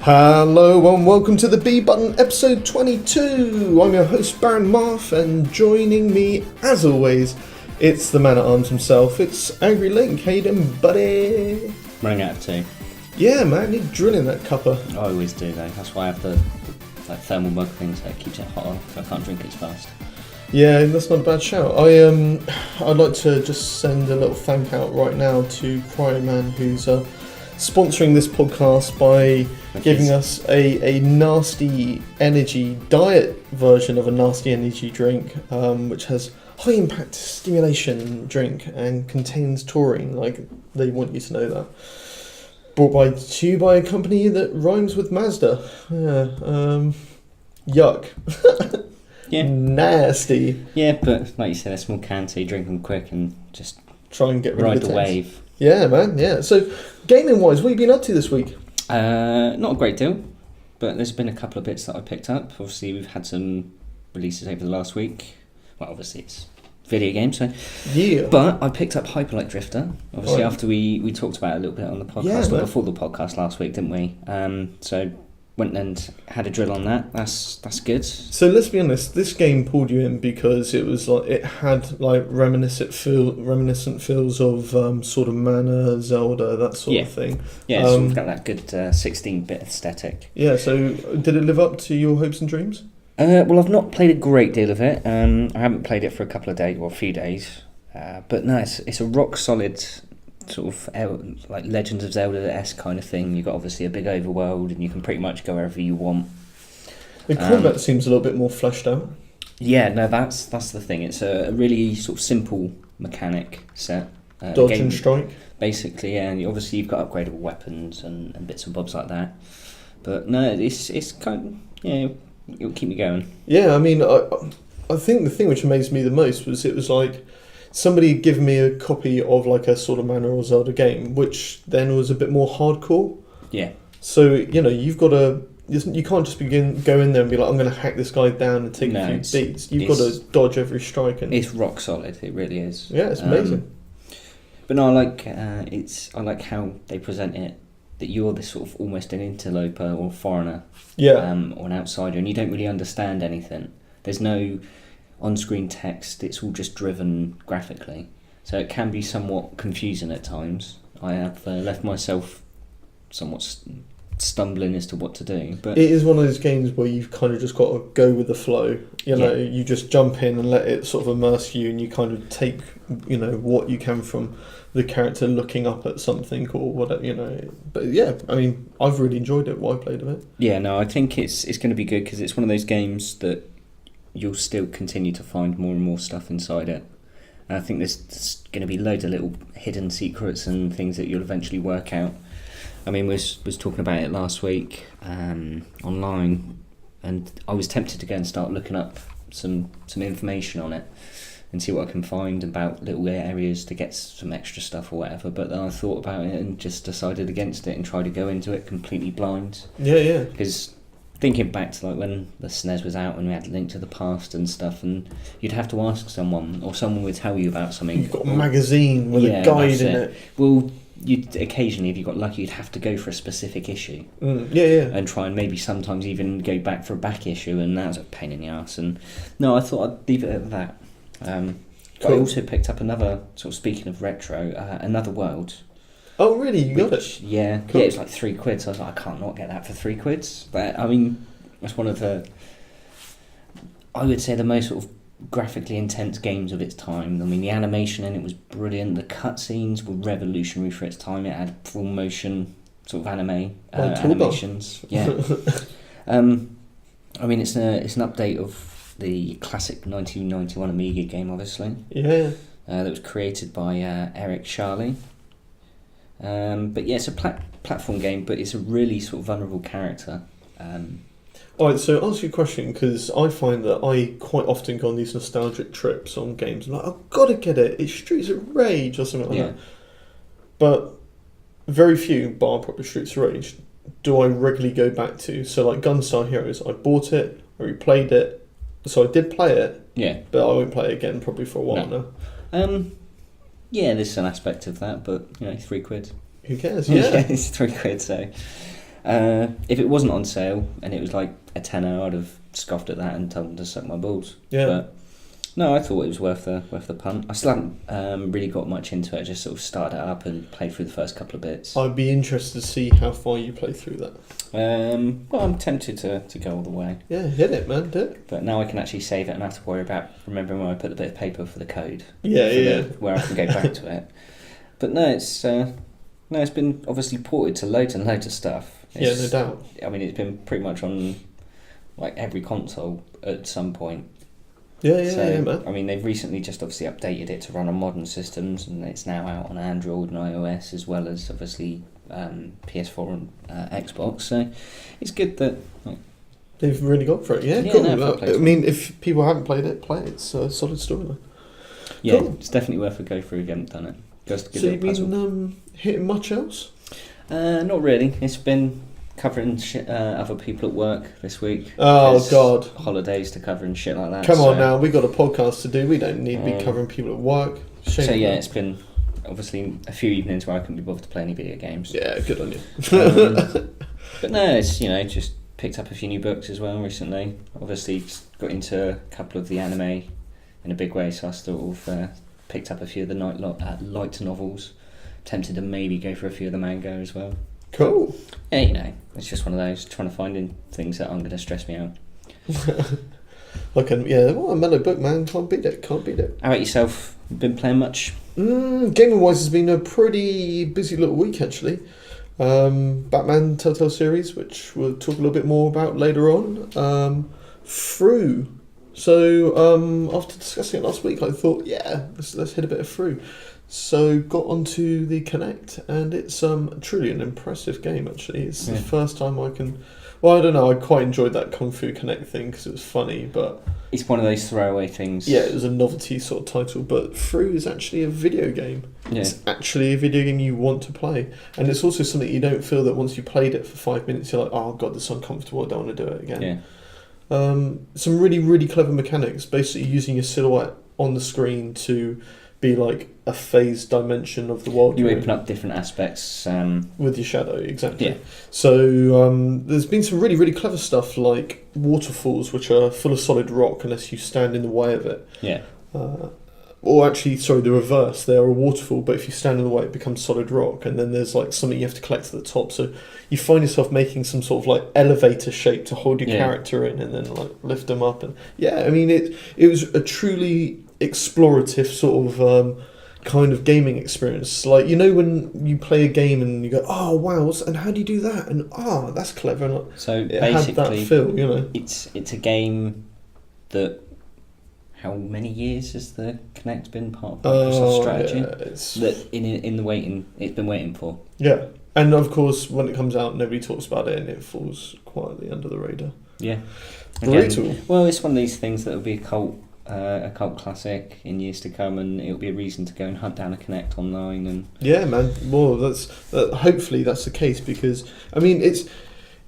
Hello and welcome to the B Button episode 22. I'm your host Baron Marf, and joining me as always, it's the man at arms himself. It's Angry Link. How you doing, buddy? Running out of tea. Yeah, man, you're drilling that cuppa. I always do though. That's why I have the thermal mug thing, so it keeps it hot, so I can't drink it as fast. Yeah, that's not a bad shout. I'd like to just send a little thank out right now to Cryoman, who's sponsoring this podcast by giving us a nasty energy diet version of a nasty energy drink, which has high impact stimulation drink and contains taurine. Like, they want you to know that. Brought to you by a company that rhymes with Mazda. Yeah, yuck. Yeah. Nasty. Yeah, but like you said, a small can, so you drink them quick and just try and get rid ride of the the taste. wave. Yeah, man, yeah. So, gaming-wise, what have you been up to this week? Not a great deal, but there's been a couple of bits that I picked up. Obviously, we've had some releases over the last week. Well, obviously, it's video games, so... Yeah. But I picked up Hyperlight Drifter, obviously, Right. after we talked about it a little bit on the podcast, or before the podcast last week, didn't we? So... went and had a drill on that. That's good. So let's be honest, this game pulled you in because it was like it had like reminiscent feels of sort of Mana, Zelda, that sort of thing. Yeah, so we've got that good 16-bit aesthetic. Yeah, so did it live up to your hopes and dreams? Well, I've not played a great deal of it. I haven't played it for a couple of days, or a few days. But no, it's a rock solid sort of like Legends of Zelda-esque kind of thing. You've got obviously a big overworld and you can pretty much go wherever you want. The combat seems a little bit more fleshed out. Yeah, no, that's the thing. It's a really sort of simple mechanic set. Dodge and strike? Basically, yeah, and obviously you've got upgradable weapons and bits and bobs like that. But no, it's kind of, yeah, it'll keep me going. Yeah, I mean, I think the thing which amazed me the most was it was like somebody had given me a copy of like a sort of Mana or Zelda game, which then was a bit more hardcore. Yeah. So, you know, you can't just go in there and be like, I'm going to hack this guy down and take a few beats. You've got to dodge every strike. And it's rock solid, it really is. Yeah, it's amazing. But no, I like how they present it, that you're this sort of almost an interloper or foreigner. Yeah. Or an outsider, and you don't really understand anything. There's no on-screen text, it's all just driven graphically, so it can be somewhat confusing at times. I have left myself somewhat stumbling as to what to do, but it is one of those games where you've kind of just got to go with the flow. You know, you just jump in and let it sort of immerse you, and you kind of take, you know, what you can from the character looking up at something or whatever, you know. But yeah, I mean, I've really enjoyed it, what I played of it. Yeah, no, I think it's going to be good because it's one of those games that you'll still continue to find more and more stuff inside it. And I think there's going to be loads of little hidden secrets and things that you'll eventually work out. I mean, we was talking about it last week online, and I was tempted to go and start looking up some information on it and see what I can find about little areas to get some extra stuff or whatever. But then I thought about it and just decided against it and tried to go into it completely blind. Yeah. Because thinking back to like when the SNES was out and we had Link to the Past and stuff, and you'd have to ask someone, or someone would tell you about something. You've got a magazine with a guide in it. Well, you'd occasionally, if you got lucky, you'd have to go for a specific issue. Yeah. And try and maybe sometimes even go back for a back issue, and that was a pain in the arse. And no, I thought I'd leave it at that. Cool. I also picked up another, sort of speaking of retro, Another World. Oh, really? You got it? Yeah. Cool. Yeah, it was like £3, so I was like, I can't not get that for £3. But, I mean, it's one of the, I would say, the most sort of graphically intense games of its time. I mean, the animation in it was brilliant. The cutscenes were revolutionary for its time. It had full motion sort of animations. Yeah. I mean, it's an update of the classic 1991 Amiga game, obviously. Yeah. That was created by Eric Charlie. But yeah, it's a platform game, but it's a really sort of vulnerable character. Alright, so ask you a question, because I find that I quite often go on these nostalgic trips on games. I'm like, I've got to get it. It's Streets of Rage or something like that. But very few, bar probably Streets of Rage, do I regularly go back to. So like Gunstar Heroes, I bought it, I replayed it, So I did play it, Yeah. but I won't play it again probably for a while now. Yeah, there's an aspect of that, but £3. Who cares? Yeah. It's £3. So if it wasn't on sale and it was like a tenner, I'd have scoffed at that and told them to suck my balls. Yeah. But no, I thought it was worth the punt. I still haven't really got much into it. I just sort of started it up and played through the first couple of bits. I'd be interested to see how far you play through that. Well, I'm tempted to go all the way. Yeah, hit it, man, do it. But now I can actually save it and not have to worry about remembering where I put the bit of paper for the code. Yeah. Where I can go back to it. But no, it's been obviously ported to loads and loads of stuff. Yeah, no doubt. I mean, it's been pretty much on like every console at some point. Yeah, man. I mean, they've recently just obviously updated it to run on modern systems, and it's now out on Android and iOS as well as obviously PS4 and Xbox. So it's good that they've really got for it. Yeah, cool. I mean, if people haven't played it, play it. It's a solid storyline. Yeah, cool. It's definitely worth a go through if you haven't done it. Just So you've been hitting much else? Not really. It's been covering other people at work this week. Oh, God. Holidays to cover and shit like that. Come on now, we got a podcast to do. We don't need to be covering people at work. So yeah, it's been obviously a few evenings where I couldn't be bothered to play any video games. Yeah, good on you. But no, it's just picked up a few new books as well recently. Obviously got into a couple of the anime in a big way, so I sort of picked up a few of the light novels. Tempted to maybe go for a few of the manga as well. Cool. Yeah, it's just one of those, trying to find things that aren't going to stress me out. A mellow book, man. Can't beat it. How about yourself? Been playing much? Gaming-wise, has been a pretty busy little week, actually. Batman Telltale series, which we'll talk a little bit more about later on. Through. So, after discussing it last week, I thought, let's hit a bit of through. So got onto the Kinect, and it's truly an impressive game. Actually, it's the first time I can. Well, I don't know. I quite enjoyed that Kung Fu Kinect thing because it was funny, but it's one of those throwaway things. Yeah, it was a novelty sort of title, but Through is actually a video game. Yeah. It's actually a video game you want to play, and it's also something you don't feel that once you played it for 5 minutes, you're like, oh god, this is uncomfortable. I don't want to do it again. Yeah. Some really, really clever mechanics. Basically, using your silhouette on the screen to be like a phased dimension of the world. You open up different aspects with your shadow, exactly. Yeah. So there's been some really, really clever stuff like waterfalls, which are full of solid rock unless you stand in the way of it. Yeah. Or actually, sorry, the reverse. They are a waterfall, but if you stand in the way, it becomes solid rock. And then there's like something you have to collect at the top. So you find yourself making some sort of like elevator shape to hold your character in, and then like lift them up. And I mean, it was a truly explorative sort of kind of gaming experience. Like, you know, when you play a game and you go, oh wow, and how do you do that? And that's clever. And so it basically, had that feel, you know. It's a game that. How many years has the Kinect been part of Microsoft strategy? That in the waiting, it's been waiting for. Yeah, and of course, when it comes out, nobody talks about it, and it falls quietly under the radar. Yeah, brutal. Well, it's one of these things that will be a cult classic in years to come, and it'll be a reason to go and hunt down a Kinect online. And yeah, man. Well, hopefully that's the case, because I mean, it's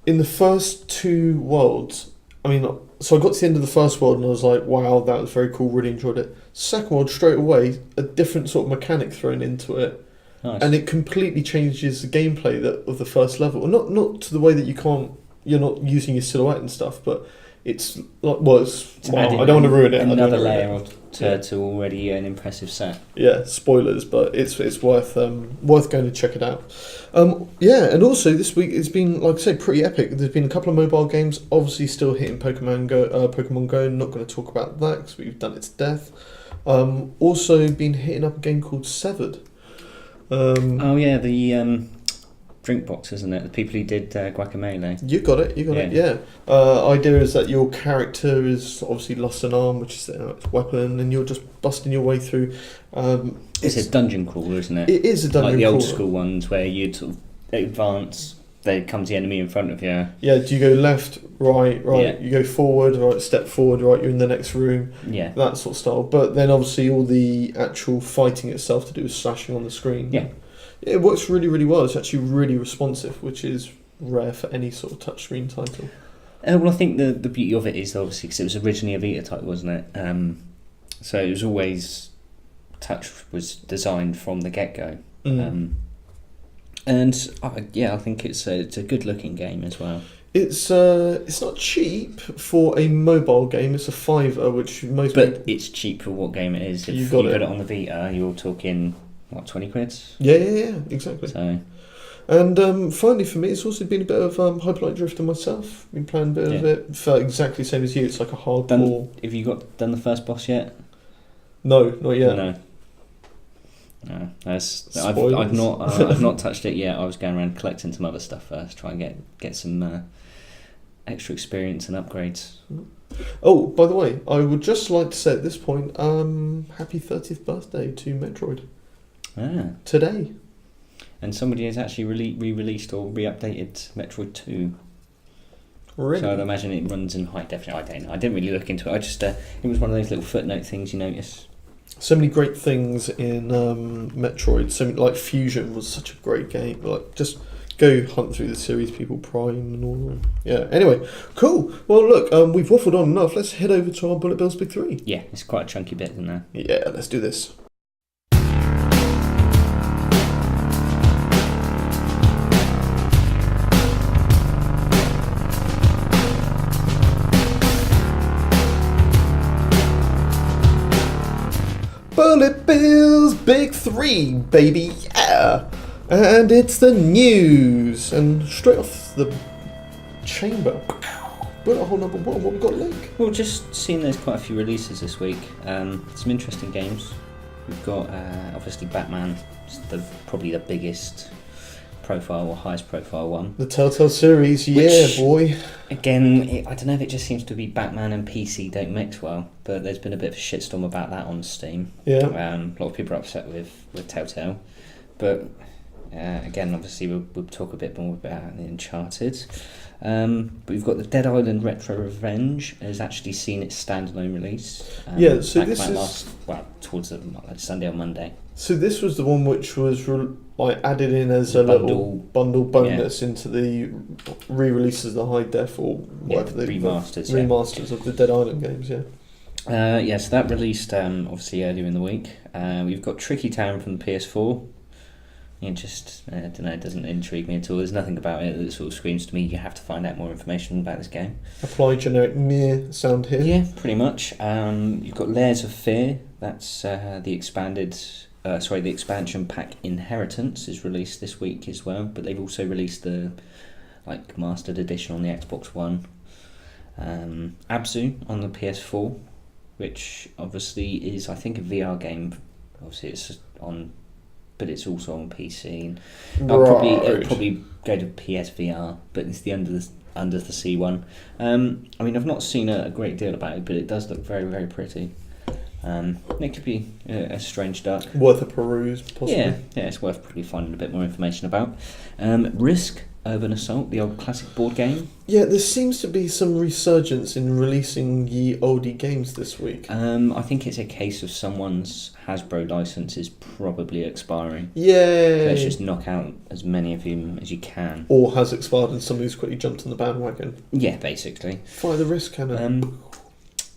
in the first two worlds. I mean, so I got to the end of the first world and I was like, wow, that was very cool, really enjoyed it. Second world, straight away, a different sort of mechanic thrown into it. Nice. And it completely changes the gameplay of the first level. Not to the way that you're not using your silhouette and stuff, but it's like, I don't want to ruin it. Another layer to already an impressive set. Yeah, spoilers, but it's worth going to check it out. And also this week it's been, like I say, pretty epic. There's been a couple of mobile games, obviously still hitting Pokemon Go. Not going to talk about that because we've done it to death. Also been hitting up a game called Severed. The drink box, isn't it? The people who did Guacamelee. You got it. Yeah. Idea is that your character is obviously lost an arm, which is its weapon, and you're just busting your way through. It's a dungeon crawler, isn't it? It is a dungeon crawler. Like the old school ones where you'd sort of advance, there comes the enemy in front of you. Yeah, do you go left, right? Yeah. You go forward, right, step forward, right, you're in the next room. Yeah. That sort of style. But then obviously all the actual fighting itself to do with slashing on the screen. Yeah. It works really, really well. It's actually really responsive, which is rare for any sort of touchscreen title. Well, I think the beauty of it is obviously because it was originally a Vita title, wasn't it? So it was always Touch was designed from the get go, and I think it's a good looking game as well. It's not cheap for a mobile game. It's a £5, which most. But it's cheap for what game it is. If you got it on the Vita, you're talking what, 20 quid? Yeah, exactly. So. And finally, for me, it's also been a bit of Hyperlight Drifter myself. Been playing a bit of it. Felt exactly the same as you. It's like a hardcore. Have you done the first boss yet? No, not yet. No. I've not touched it yet. I was going around collecting some other stuff first, try and get some extra experience and upgrades. Oh, by the way, I would just like to say at this point, happy 30th birthday to Metroid. Today. And somebody has actually re-released or re-updated Metroid 2. Really? So I'd imagine it runs in high definition. I don't know. I didn't really look into it. I just it was one of those little footnote things you notice. So many great things in Metroid. So many, like Fusion was such a great game. Like just go hunt through the series, people. Prime and all that. Yeah. Anyway, cool. Well, look, we've waffled on enough. Let's head over to our Bullet Bills Big 3. Yeah, it's quite a chunky bit in there. Yeah, let's do this. Bullet Bills Big 3, baby, yeah! And it's the news. And straight off the chamber, bullet hole number 1, what we got, Link? Well, just seeing there's quite a few releases this week. Some interesting games. We've got, obviously, Batman, probably the biggest profile or highest profile one. The Telltale series, boy. Again, I don't know if it just seems to be Batman and PC don't mix well, but there's been a bit of a shitstorm about that on Steam. Yeah. A lot of people are upset with Telltale, but again, obviously we'll talk a bit more about the Uncharted. But we've got the Dead Island Retro Revenge has actually seen its standalone release. So this is towards the Sunday or Monday. So this was the one which was added in as a little bundle bonus into the re-releases, the high def or whatever remasters of the Dead Island games. So that released obviously earlier in the week. We've got Tricky Town from the PS4. It just I don't know, it doesn't intrigue me at all. There's nothing about it that sort of screams to me you have to find out more information about this game. Apply generic mere sound here. Yeah, pretty much. You've got Layers of Fear. That's the expansion pack Inheritance is released this week as well. But they've also released the mastered edition on the Xbox One. Abzu on the PS4, which obviously is I think a VR game. Obviously it's but it's also on PC. And it'll probably go to PSVR, but it's the Under the Sea one. I've not seen a great deal about it, but it does look very, very pretty. It could be a strange duck. Worth a peruse, possibly. Yeah, it's worth probably finding a bit more information about. Risk Urban Assault, the old classic board game. Yeah, there seems to be some resurgence in releasing ye oldie games this week. I think it's a case of someone's Hasbro license is probably expiring. Yeah. So let's just knock out as many of them as you can. Or has expired and somebody's quickly jumped on the bandwagon. Yeah, basically. Fire the Risk cannon.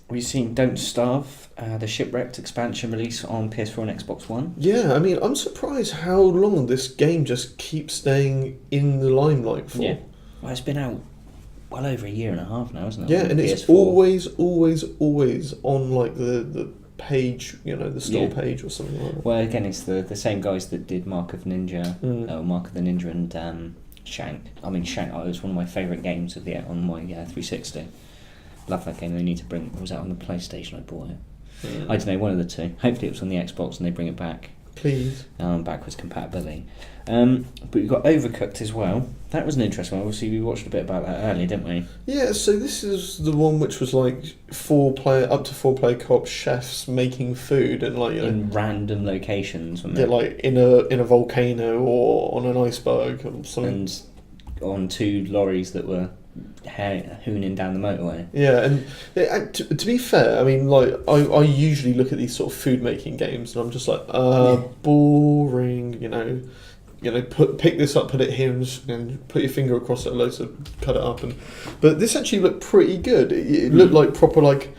We've seen Don't Starve, the Shipwrecked expansion release on PS4 and Xbox One. Yeah, I'm surprised how long this game just keeps staying in the limelight for. Yeah. Well, it's been out well over a year and a half now, isn't it? Yeah, and it's always on the page, the store page or something like that. Well, again, it's the same guys that did Mark of Ninja, Mark of the Ninja and Shank. Shank was one of my favourite games on my 360. Love that game. They need to bring. Was that on the PlayStation? I bought it. I don't know, one of the two. Hopefully, it was on the Xbox and they bring it back. Please. Backwards compatibility. But we've got Overcooked as well. That was an interesting one. Obviously, we watched a bit about that earlier, didn't we? Yeah. So this is the one which was up to 4-player co-op chefs making food and in random locations. In a volcano or on an iceberg or something. And on 2 lorries that were hooning down the motorway. Yeah, and to be fair, I usually look at these sort of food making games and I'm just like, boring, pick this up, put it here, and put your finger across it, loads of cut it up, but this actually looked pretty good. It looked like proper like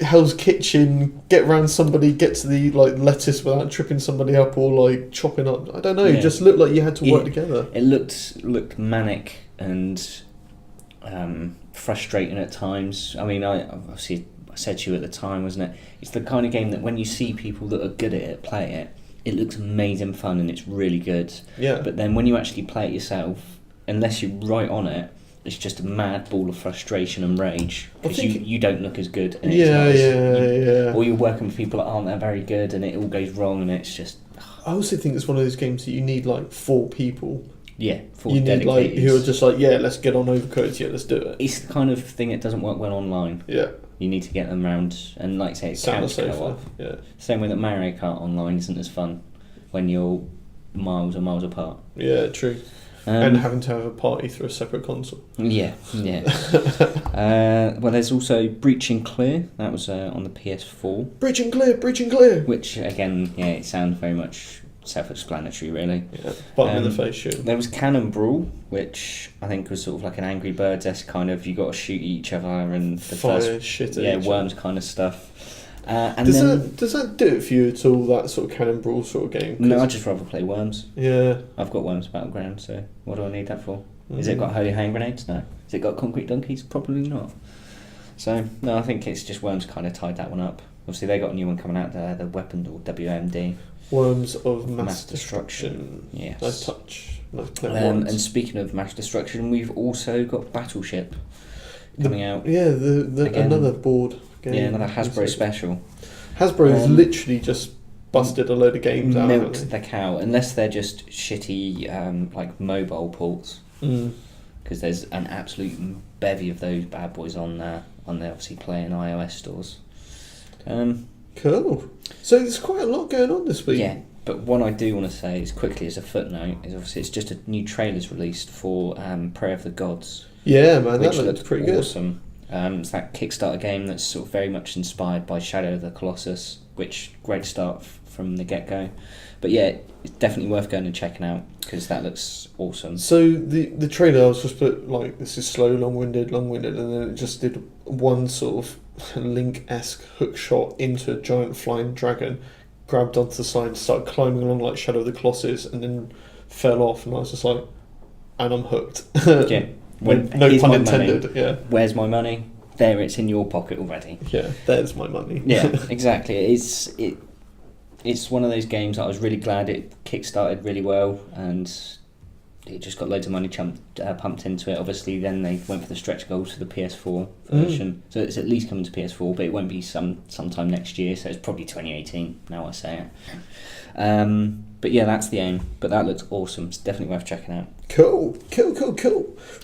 Hell's Kitchen. Get around somebody, get to the like lettuce without tripping somebody up or like chopping up. I don't know. It just looked like you had to work together. It looked manic and frustrating at times. I mean, I said to you at the time, wasn't it? It's the kind of game that when you see people that are good at it play it, it looks amazing fun and it's really good. Yeah. But then when you actually play it yourself, unless you're right on it, it's just a mad ball of frustration and rage because you don't look as good. And yeah. Or you're working with people that aren't that very good and it all goes wrong and it's just... I also think it's one of those games that you need like 4 people. Yeah, 4 you need dedicated. like who are just like, yeah, let's get on Overcooked, yeah, let's do it. It's the kind of thing that doesn't work well online. Yeah. You need to get them round and like say it's couch co-op. Yeah. Same way that Mario Kart online isn't as fun when you're miles and miles apart. Yeah, true. And having to have a party through a separate console. Yeah. Well, there's also Breach and Clear. That was on the PS4. Breach and Clear. Which again, it sounds very much self-explanatory, really. Yeah, button in the face shoot. There was Cannon Brawl, which I think was sort of like an Angry Birds-esque kind of, you got to shoot each other and the fire shit at each worms kind of stuff. And does that do it for you at all, that sort of Cannon Brawl sort of game? No, I'd just rather play Worms. Yeah. I've got Worms Battleground, so what do I need that for? Has it got Holy Hand Grenades? No. Has it got Concrete Donkeys? Probably not. So, no, I think it's just Worms kind of tied that one up. Obviously, they got a new one coming out there, the Weapon, or WMD. Worms of Mass Destruction. Yes. Nice touch. Nice and speaking of Mass Destruction, we've also got Battleship coming out. Yeah, another board game. Yeah, another Hasbro special. Hasbro has literally just busted a load of games out. Milked the cow, unless they're just shitty like mobile ports. Because there's an absolute bevy of those bad boys on the obviously Play and iOS stores. Cool. So there's quite a lot going on this week. Yeah, but what I do want to say, as quickly as a footnote, is obviously it's just a new trailer's released for Prayer of the Gods. Yeah, man, that looks pretty awesome. It's that Kickstarter game that's sort of very much inspired by Shadow of the Colossus, which great start from the get-go. But yeah, it's definitely worth going and checking out because that looks awesome. So the trailer, I was just put like, this is slow, long-winded, and then it just did one sort of Link-esque hook shot into a giant flying dragon, grabbed onto the side, started climbing along like Shadow of the Colossus, and then fell off, and I was just like, and I'm hooked. Yeah. No pun intended. Yeah. Where's my money? There, it's in your pocket already. Yeah, there's my money. Yeah, exactly. It's one of those games that I was really glad it kickstarted really well, and it just got loads of money pumped into it. Obviously, then they went for the stretch goals for the PS4 version, so it's at least coming to PS4, but it won't be sometime next year. So it's probably 2018. Now I say it. But yeah, that's the aim. But that looks awesome. It's definitely worth checking out. Cool.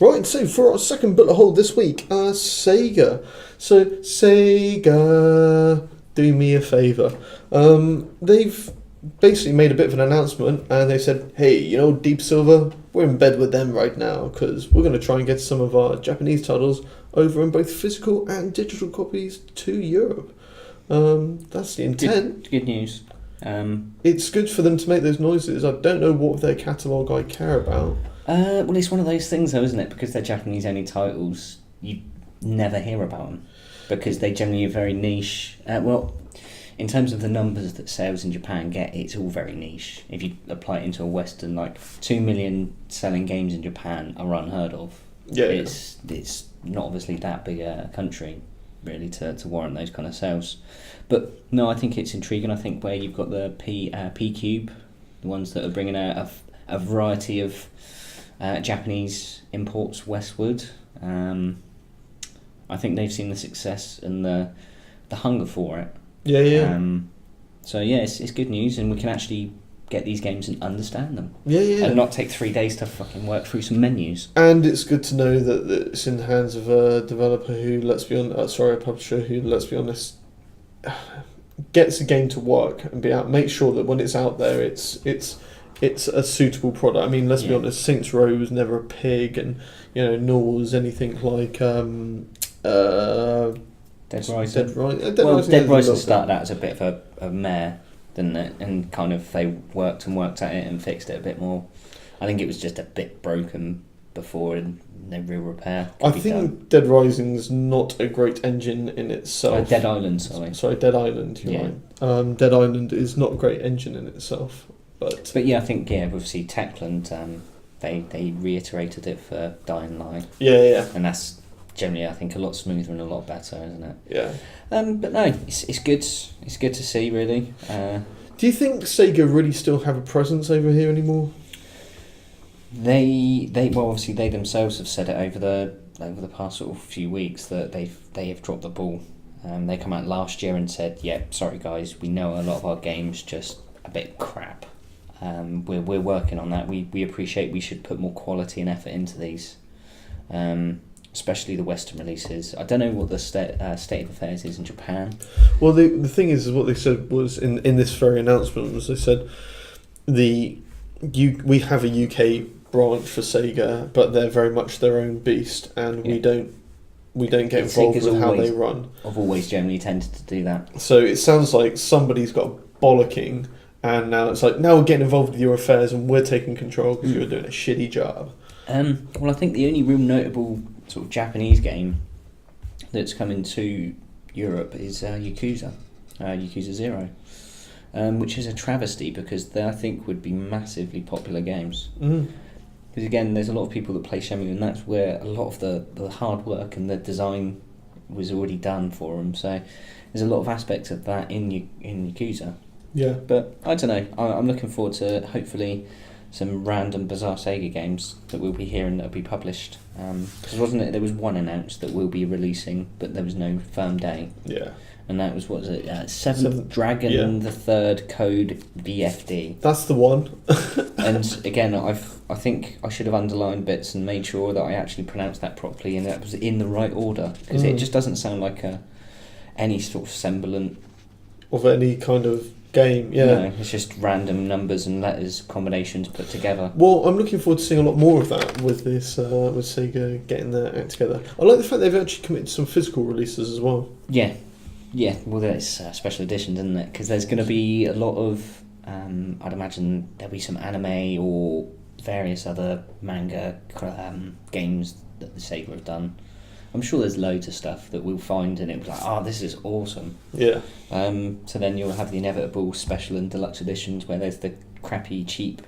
Right, so for our second bullet hole this week, Sega. So Sega, do me a favour. They've basically made a bit of an announcement, and they said, hey, Deep Silver, we're in bed with them right now because we're going to try and get some of our Japanese titles over in both physical and digital copies to Europe. That's the intent. Good news. It's good for them to make those noises. I don't know what their catalogue I care about. Well, it's one of those things though, isn't it? Because they're Japanese-only titles, you never hear about them because they generally are very niche. In terms of the numbers that sales in Japan get, it's all very niche. If you apply it into a Western, like 2 million selling games in Japan are unheard of. Yeah, it's not obviously that big a country, really, to warrant those kind of sales. But no, I think it's intriguing. I think where you've got the P Cube, the ones that are bringing out a variety of Japanese imports westward. I think they've seen the success and the hunger for it. Yeah. So yeah, it's good news, and we can actually get these games and understand them. Yeah. And not take 3 days to fucking work through some menus. And it's good to know that it's in the hands of a developer who, a publisher who, let's be honest, gets a game to work and make sure that when it's out there, it's a suitable product. I mean, let's be honest, Saints Row was never a pig, and nor was anything like Dead Rising. Dead Rising started out as a bit of a mare. didn't it? And kind of they worked at it and fixed it a bit more. I think it was just a bit broken before and no real repair. I think Dead Rising's not a great engine in itself. Dead Island, sorry. Sorry, Dead Island, you're right. Dead Island is not a great engine in itself. But yeah, I think, obviously Techland, they reiterated it for Dying Light. Yeah. And that's generally, I think, a lot smoother and a lot better, isn't it? Yeah. But no, it's good. It's good to see, really. Do you think Sega really still have a presence over here anymore? They obviously they themselves have said it over the past sort of few weeks that they have dropped the ball. They come out last year and said, "Yeah, sorry guys, we know a lot of our games just a bit crap. We're working on that. We appreciate we should put more quality and effort into these, especially the Western releases. I don't know what the state of affairs is in Japan. Well, the thing is what they said was in this very announcement was they said we have a UK branch for Sega, but they're very much their own beast, and we don't get involved with how they run. I've always generally tended to do that. So it sounds like somebody's got a bollocking, and now it's like, now we're getting involved with your affairs and we're taking control because you're doing a shitty job. Well, I think the only real notable sort of Japanese game that's coming to Europe is Yakuza 0, which is a travesty because they, I think, would be massively popular games. Because again, there's a lot of people that play Shenmue, and that's where a lot of the hard work and the design was already done for them. So there's a lot of aspects of that in Yakuza. Yeah. But I don't know. I'm looking forward to hopefully some random bizarre Sega games that we'll be hearing that will be published. Because wasn't it there was one announced that we'll be releasing, but there was no firm day. Yeah. And that was, what was it? Seventh Dragon, the Third Code BFD. That's the one. And again, I think I should have underlined bits and made sure that I actually pronounced that properly and that was in the right order, because it just doesn't sound like any sort of semblant of any kind of game. Yeah, no, it's just random numbers and letters combinations put together. Well, I'm looking forward to seeing a lot more of that with this with Sega getting their act together. I like the fact they've actually committed some physical releases as well. Yeah, well, there's special editions, isn't it? Because there's going to be a lot of, I'd imagine there'll be some anime or various other manga games that the Sega have done. I'm sure there's loads of stuff that we'll find and it'll be like, oh, this is awesome. Yeah. So then you'll have the inevitable special and deluxe editions where there's the crappy, cheap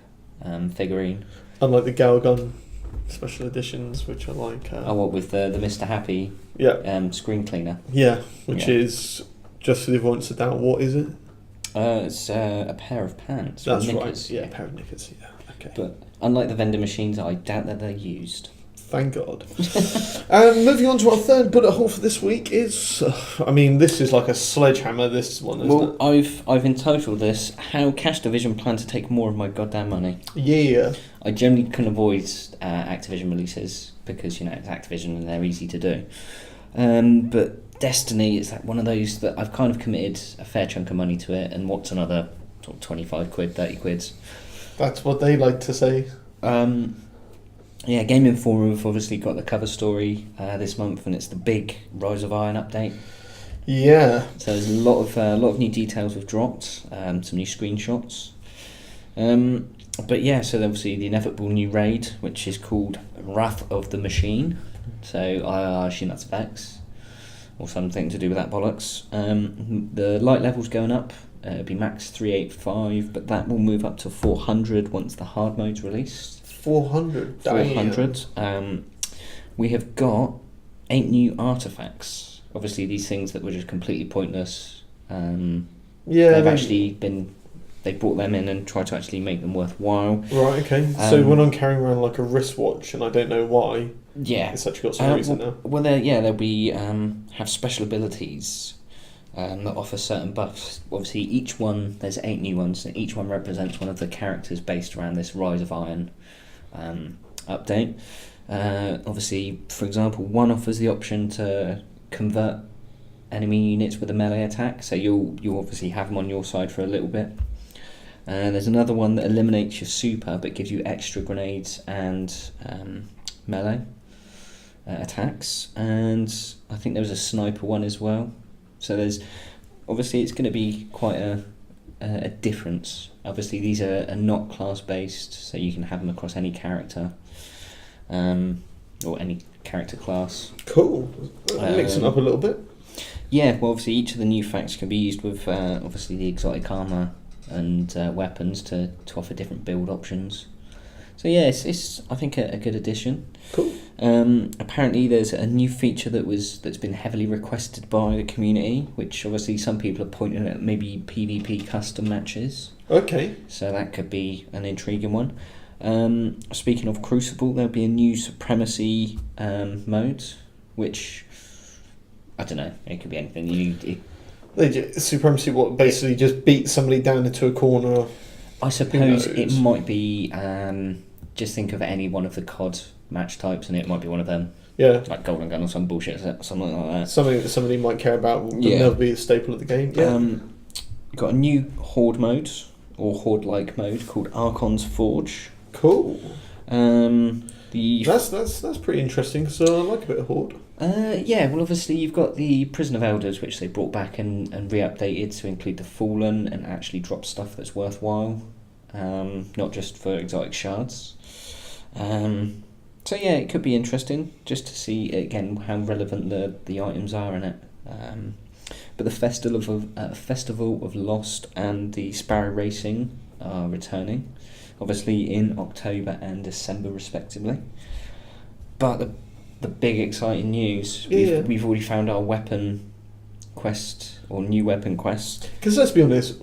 figurine. Unlike the Galgun special editions, which are like... what, with the Mr. Happy screen cleaner? Yeah, which is, just for the avoidance of doubt, what is it? It's a pair of pants. That's knickers. Right, yeah, a pair of knickers, yeah, okay. But unlike the vending machines, I doubt that they're used. Thank God. Moving on to our third bullet hole for this week is... this is like a sledgehammer, this one, isn't it? Well, I've entitled this, How Cash Division Plan to Take More of My Goddamn Money. Yeah. I generally can avoid Activision releases because, it's Activision and they're easy to do. But Destiny is like one of those that I've kind of committed a fair chunk of money to it, and what's another sort of 25 quid, 30 quid. That's what they like to say. Yeah, Game Informer have obviously got the cover story this month, and it's the big Rise of Iron update. Yeah. So there's a lot of new details have dropped, some new screenshots. But yeah, so obviously the inevitable new raid, which is called Wrath of the Machine. So I assume that's Vex, or something to do with that bollocks. The light level's going up. It'll be max 385, but that will move up to 400 once the hard mode's released. 400. 400. We have got 8 new artifacts. Obviously, these things that were just completely pointless. They've brought them in and tried to actually make them worthwhile. Right. Okay. So when I'm carrying around like a wristwatch and I don't know why, it's actually got some reason now. Well, they'll be have special abilities that offer certain buffs. Obviously, each one, there's 8 new ones, and each one represents one of the characters based around this Rise of Iron update. Obviously, for example, one offers the option to convert enemy units with a melee attack, so you'll obviously have them on your side for a little bit. There's another one that eliminates your super but gives you extra grenades and melee attacks, and I think there was a sniper one as well. So there's obviously it's going to be quite a a difference. Obviously, these are not class-based, so you can have them across any character, or any character class. Cool. Mixing up a little bit. Yeah, well, obviously each of the new facts can be used with obviously the exotic armour and weapons to offer different build options. So yeah, it's I think a good addition. Cool. Apparently there's a new feature that's been heavily requested by the community, which obviously some people are pointing at maybe PvP custom matches. Okay. So that could be an intriguing one. Speaking of Crucible, there'll be a new Supremacy mode, which I don't know. It could be anything. Supremacy, what, basically just beat somebody down into a corner? I suppose it might be. Just think of any one of the COD match types, and it might be one of them. Yeah. Like Golden Gun or some bullshit, something like that. Something that somebody might care about. Will never be a staple of the game. Yeah. Got a new Horde mode or Horde-like mode called Archon's Forge. Cool. That's pretty interesting, because I like a bit of Horde. Yeah, well, obviously you've got the Prison of Elders, which they brought back and re-updated to include the Fallen and actually drop stuff that's worthwhile, not just for exotic shards. So yeah, it could be interesting just to see again how relevant the items are in it. But the Festival of Lost and the Sparrow Racing are returning, obviously in October and December respectively. But the big exciting news, we've already found our weapon quest, or new weapon quest. Because let's be honest,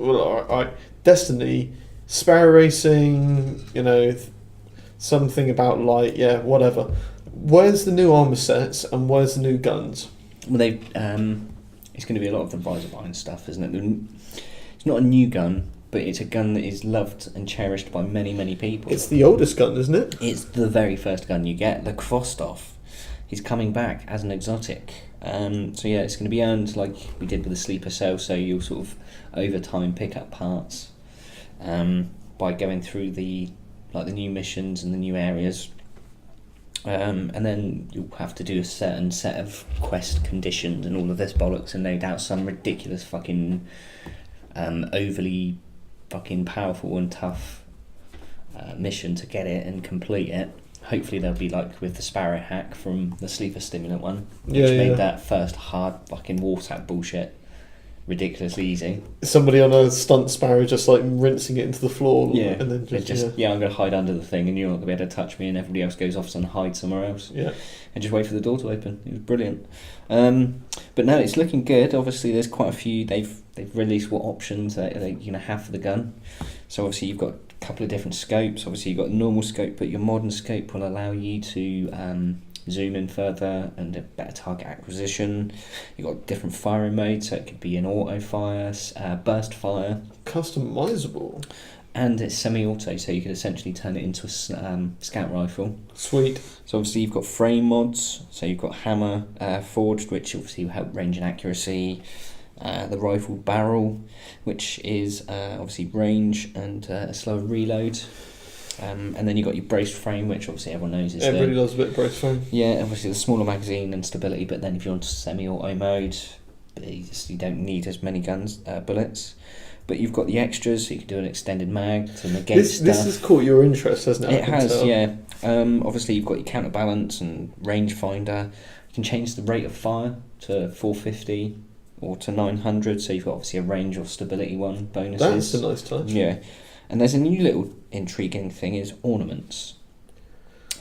Destiny, Sparrow Racing, something about light, yeah, whatever. Where's the new armor sets and where's the new guns? Well, it's going to be a lot of the Visor Bind stuff, isn't it? It's not a new gun, but it's a gun that is loved and cherished by many, many people. It's the oldest gun, isn't it? It's the very first gun you get, the Kvostov. He's coming back as an exotic. So yeah, it's going to be earned like we did with the Sleeper Cell, so you'll sort of over time pick up parts by going through the new missions and the new areas. And then you'll have to do a certain set of quest conditions and all of this bollocks, and no doubt some ridiculous fucking overly fucking powerful and tough mission to get it and complete it. Hopefully they'll be like with the Sparrow hack from the Sleeper Stimulant one, which made that first hard fucking WarTap bullshit ridiculously easy. Somebody on a stunt Sparrow just like rinsing it into the floor. Yeah, and then I'm going to hide under the thing and you're not going to be able to touch me, and everybody else goes off and hide somewhere else. Yeah. And just wait for the door to open. It was brilliant. But no, it's looking good. Obviously there's quite a few, they've released what options they're going to have for the gun. So obviously you've got a couple of different scopes. Obviously you've got a normal scope, but your modern scope will allow you to zoom in further and a better target acquisition. You've got different firing modes, so it could be an auto fire, burst fire. Customizable. And it's semi-auto, so you could essentially turn it into a scout rifle. Sweet. So obviously you've got frame mods, so you've got hammer forged, which obviously will help range and accuracy. The rifle barrel, which is obviously range and a slower reload. And then you've got your braced frame, which obviously everyone knows is everybody loves a bit of braced frame. Yeah, obviously the smaller magazine and stability, but then if you're on semi-auto mode, you don't need as many bullets. But you've got the extras, so you can do an extended mag to negate stuff. This has caught your interest, hasn't it? It has, yeah. Obviously you've got your counterbalance and rangefinder. You can change the rate of fire to 450 or to 900, so you've got obviously a range or stability one bonuses. That's a nice touch. Yeah. And there's a new little intriguing thing is ornaments.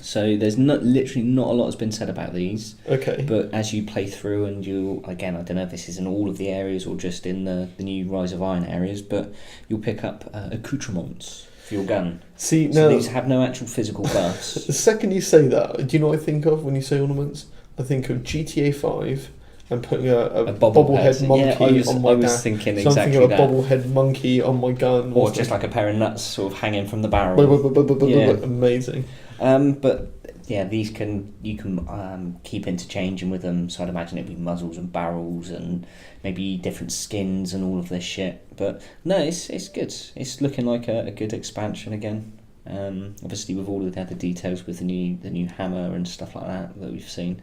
So there's literally not a lot has been said about these. Okay. But as you play through and I don't know if this is in all of the areas or just in the new Rise of Iron areas, but you'll pick up accoutrements for your gun. See, so now these have no actual physical buffs. The second you say that, do you know what I think of when you say ornaments? I think of GTA 5 and putting a bobblehead monkey on my gun. I was thinking exactly that. I'm thinking of a bobblehead monkey on my gun. Or just like a pair of nuts sort of hanging from the barrel. Amazing. But yeah, you can keep interchanging with them, so I'd imagine it'd be muzzles and barrels and maybe different skins and all of this shit. But no, it's good. It's looking like a good expansion again. Obviously with all of the other details with the new hammer and stuff like that we've seen.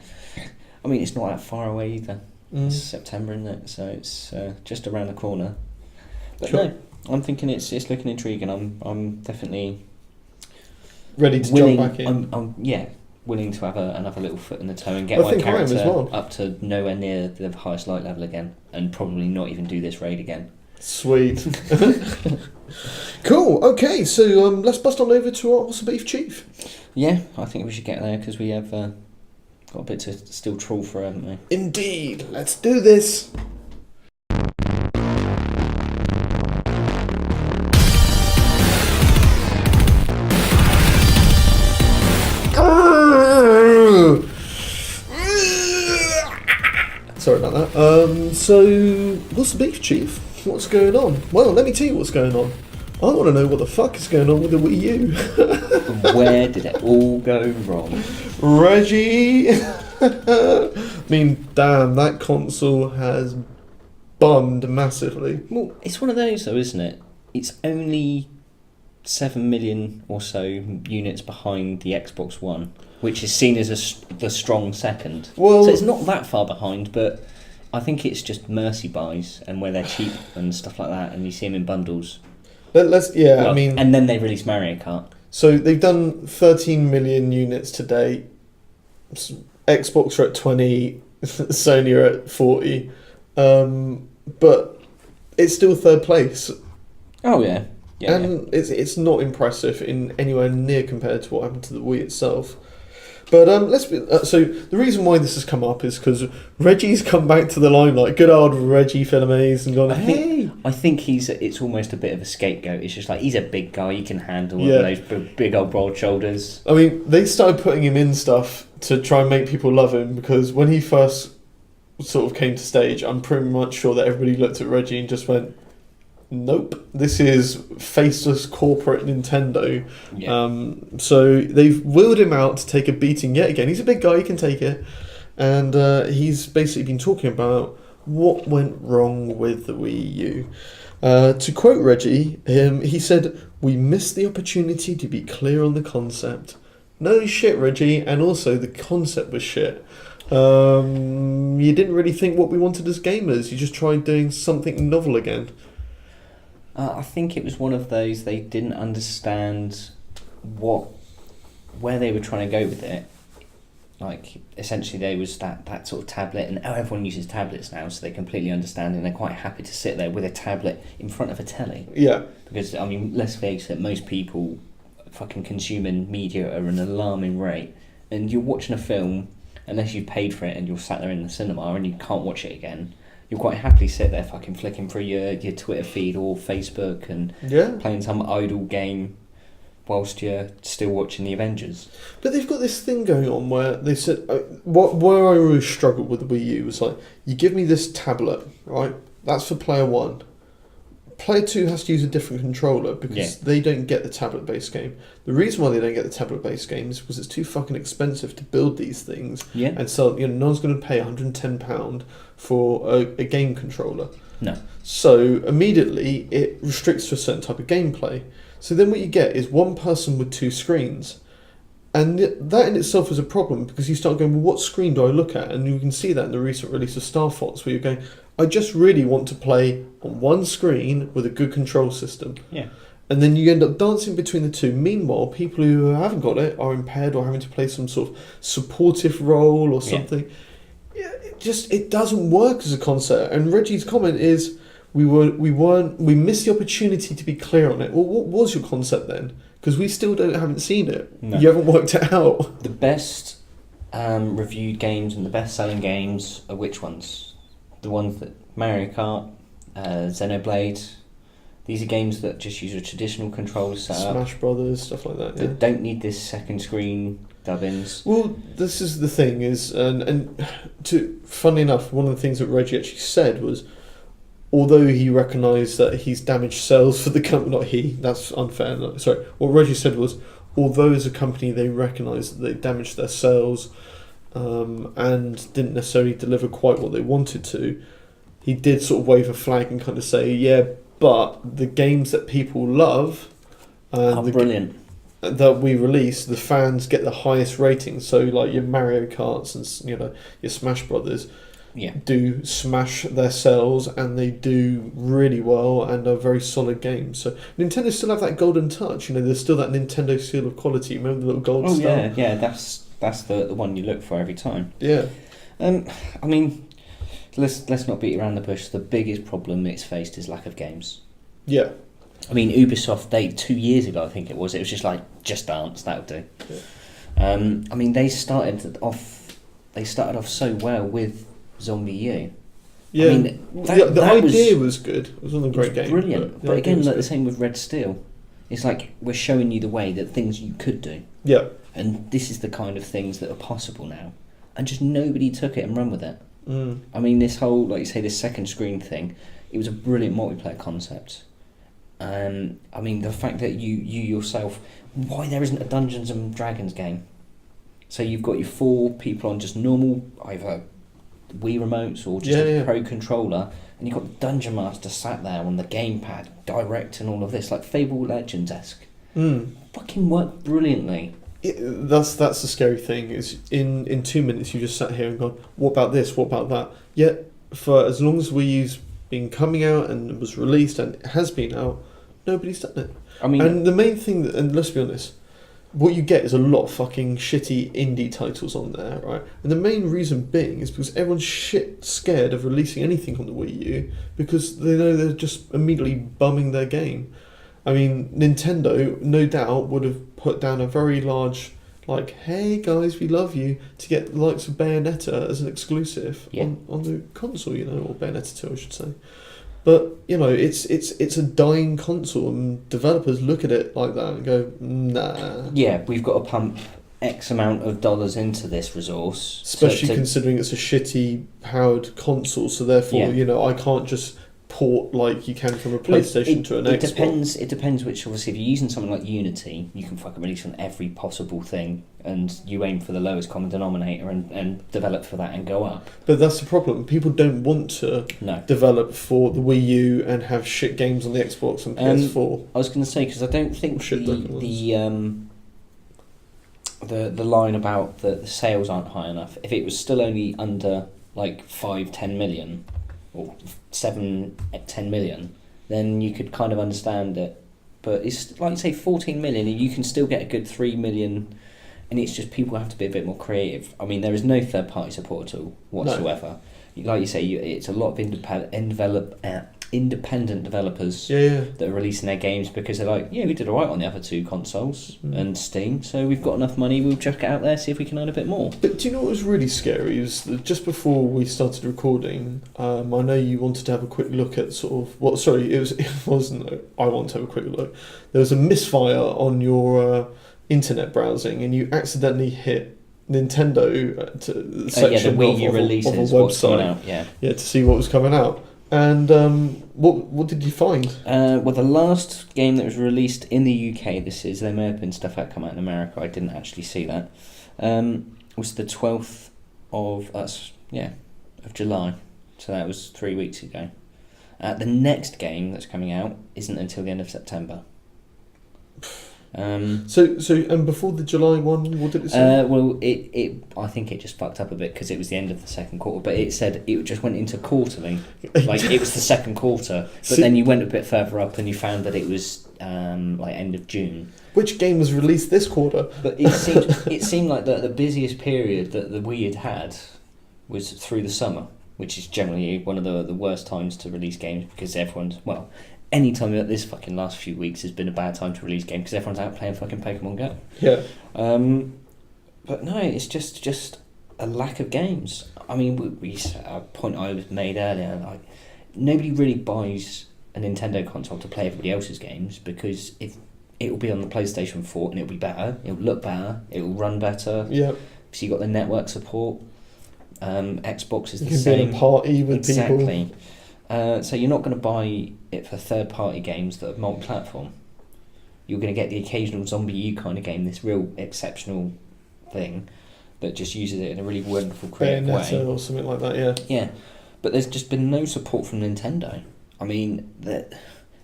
I mean, it's not that far away either. It's September, isn't it? So it's just around the corner. But sure. no, I'm thinking it's looking intriguing. I'm definitely Ready to willing. jump back in. I'm willing to have another little foot in the toe and get I my think I am as character well. up to nowhere near the highest light level again, and probably not even do this raid again. Sweet. Cool. Okay, so let's bust on over to our What's the Beef Chief. Yeah, I think we should get there because we have got a bit to still trawl for, haven't we? Indeed. Let's do this. Sorry about that. So, what's the beef, Chief? What's going on? Well, let me tell you what's going on. I want to know what the fuck is going on with the Wii U. Where did it all go wrong? Reggie! I mean, damn, that console has bummed massively. Well, it's one of those though, isn't it? It's only 7 million or so units behind the Xbox One, which is seen as the strong second. Well, so it's not that far behind, but I think it's just mercy buys and where they're cheap and stuff like that, and you see them in bundles. I mean... And then they release Mario Kart. So they've done 13 million units to date. Xbox are at 20, Sony are at 40. But it's still third place. Oh, yeah. And it's not impressive in anywhere near compared to what happened to the Wii itself. But so the reason why this has come up is because Reggie's come back to the limelight. Good old Reggie Fils-Aimé and gone, hey! I think it's almost a bit of a scapegoat. It's just like, he's a big guy, he can handle those big old broad shoulders. I mean, they started putting him in stuff to try and make people love him, because when he first sort of came to stage, I'm pretty much sure that everybody looked at Reggie and just went, nope, this is faceless corporate Nintendo. Yeah. So they've wheeled him out to take a beating yet again. He's a big guy, he can take it. And he's basically been talking about what went wrong with the Wii U. To quote Reggie, he said, "We missed the opportunity to be clear on the concept." No shit, Reggie, and also the concept was shit. You didn't really think what we wanted as gamers. You just tried doing something novel again. I think it was one of those, they didn't understand where they were trying to go with it. Like, essentially there was that sort of tablet, and everyone uses tablets now, so they completely understand, and they're quite happy to sit there with a tablet in front of a telly. Yeah. Because, I mean, let's face it, most people fucking consuming media at an alarming rate, and you're watching a film, unless you've paid for it and you're sat there in the cinema and you can't watch it again, you'll quite happily sit there fucking flicking through your Twitter feed or Facebook and playing some idle game whilst you're still watching the Avengers. But they've got this thing going on where they said, where I always struggled with the Wii U was like, you give me this tablet, right? That's for player one. Player 2 has to use a different controller because they don't get the tablet-based game. The reason why they don't get the tablet-based game is because it's too fucking expensive to build these things. Yeah. And so, no one's going to pay £110 for a game controller. No. So, immediately, it restricts to a certain type of gameplay. So then what you get is one person with two screens. And that in itself is a problem because you start going, well, what screen do I look at? And you can see that in the recent release of Star Fox where you're going, I just really want to play on one screen with a good control system. Yeah. And then you end up dancing between the two. Meanwhile, people who haven't got it are impaired or having to play some sort of supportive role or something. Yeah, it doesn't work as a concept. And Reggie's comment is, we missed the opportunity to be clear on it. Well, what was your concept then? Because we still haven't seen it. No. You haven't worked it out. The best reviewed games and the best selling games are which ones? The ones that Mario Kart, Xenoblade. These are games that just use a traditional controller setup. Smash Brothers, stuff like that. That don't need this second screen dubbins. Well, this is the thing is, funnily enough, one of the things that Reggie actually said was, although he recognised that he's damaged sales for the company, not he, that's unfair. No, sorry, what Reggie said was, although as a company they recognise that they damaged their sales and didn't necessarily deliver quite what they wanted to, he did sort of wave a flag and kind of say, yeah, but the games that people love brilliant. That we release, the fans get the highest ratings. So like your Mario Karts and your Smash Brothers, do smash their sales, and they do really well and are very solid games. So Nintendo still have that golden touch. There's still that Nintendo seal of quality. Remember the little gold star? Yeah. That's the one you look for every time. Yeah. I mean, let's not beat around the bush. The biggest problem it's faced is lack of games. Yeah. I mean, Ubisoft, 2 years ago, I think it was just like, Just Dance, that'll do. Yeah. I mean, they started off so well with Zombie U. Yeah. I mean, the idea was good. It was one of the great games. Brilliant. But again, like the same with Red Steel. It's like we're showing you the way that things you could do. Yeah. And this is the kind of things that are possible now. And just nobody took it and run with it. Mm. I mean, this whole, like you say, this second screen thing, it was a brilliant multiplayer concept. I mean, the fact that you yourself, why there isn't a Dungeons and Dragons game? So you've got your 4 people on just normal, either Wii remotes or just a pro controller, and you've got the Dungeon Master sat there on the gamepad, directing all of this, like Fable Legends-esque. Fucking worked brilliantly. That's the scary thing, is in 2 minutes you just sat here and gone, what about this, what about that? Yet, for as long as Wii's been coming out and was released and it has been out, nobody's done it. I mean, and the main thing, and let's be honest, what you get is a lot of fucking shitty indie titles on there, right? And the main reason being is because everyone's shit scared of releasing anything on the Wii U because they know they're just immediately bumming their game. I mean, Nintendo, no doubt, would have put down a very large, like, hey guys, we love you, to get the likes of Bayonetta as an exclusive on the console, or Bayonetta 2, I should say. But, it's a dying console, and developers look at it like that and go, nah. Yeah, we've got to pump X amount of dollars into this resource. Especially considering it's a shitty powered console, so therefore, I can't just port like you can from a PlayStation to an Xbox. It depends which, obviously, if you're using something like Unity, you can fucking release on every possible thing, and you aim for the lowest common denominator and develop for that and go up. But that's the problem. People don't want to develop for the Wii U and have shit games on the Xbox and PS4. I was going to say, because I don't think the line about the sales aren't high enough. If it was still only under like 5-10 million or 7-10 million, then you could kind of understand it. But it's like, say, 14 million, and you can still get a good 3 million, and it's just people have to be a bit more creative. I mean, there is no third-party support at all whatsoever. No. Like you say, it's a lot of independent developers that are releasing their games because they're like, we did alright on the other 2 consoles and Steam, so we've got enough money, we'll chuck it out there, see if we can earn a bit more. But do you know what was really scary? Was that just before we started recording, I know you wanted to have a quick look at it wasn't I want to have a quick look. There was a misfire on your internet browsing, and you accidentally hit Nintendo section the Wii U releases, of a website, to see what was coming out. And what did you find? Well, the last game that was released in the UK, there may have been stuff that come out in America, I didn't actually see that, was the 12th of July, so that was 3 weeks ago. The next game that's coming out isn't until the end of September. So and before the July one, what did it say? Well, I think it just fucked up a bit because it was the end of the second quarter, but it said it just went into quarterly, like it was the second quarter. But then you went a bit further up and you found that it was like end of June. Which game was released this quarter? But it seemed like the busiest period that the Wii had was through the summer, which is generally one of the worst times to release games because any time that this fucking last few weeks has been a bad time to release games because everyone's out playing fucking Pokemon Go. Yeah. But no, it's just a lack of games. I mean, a point I made earlier, like, nobody really buys a Nintendo console to play everybody else's games because it will be on the PlayStation 4 and it'll be better, it'll look better, it'll run better. Yeah. So you got the network support. Xbox is the same. You same. can be in a party with people. Exactly. So you're not going to buy it for third-party games that are multi-platform. You're going to get the occasional Zombie U kind of game, this real exceptional thing that just uses it in a really wonderful, creative way. Or something like that, yeah. Yeah, but there's just been no support from Nintendo. I mean,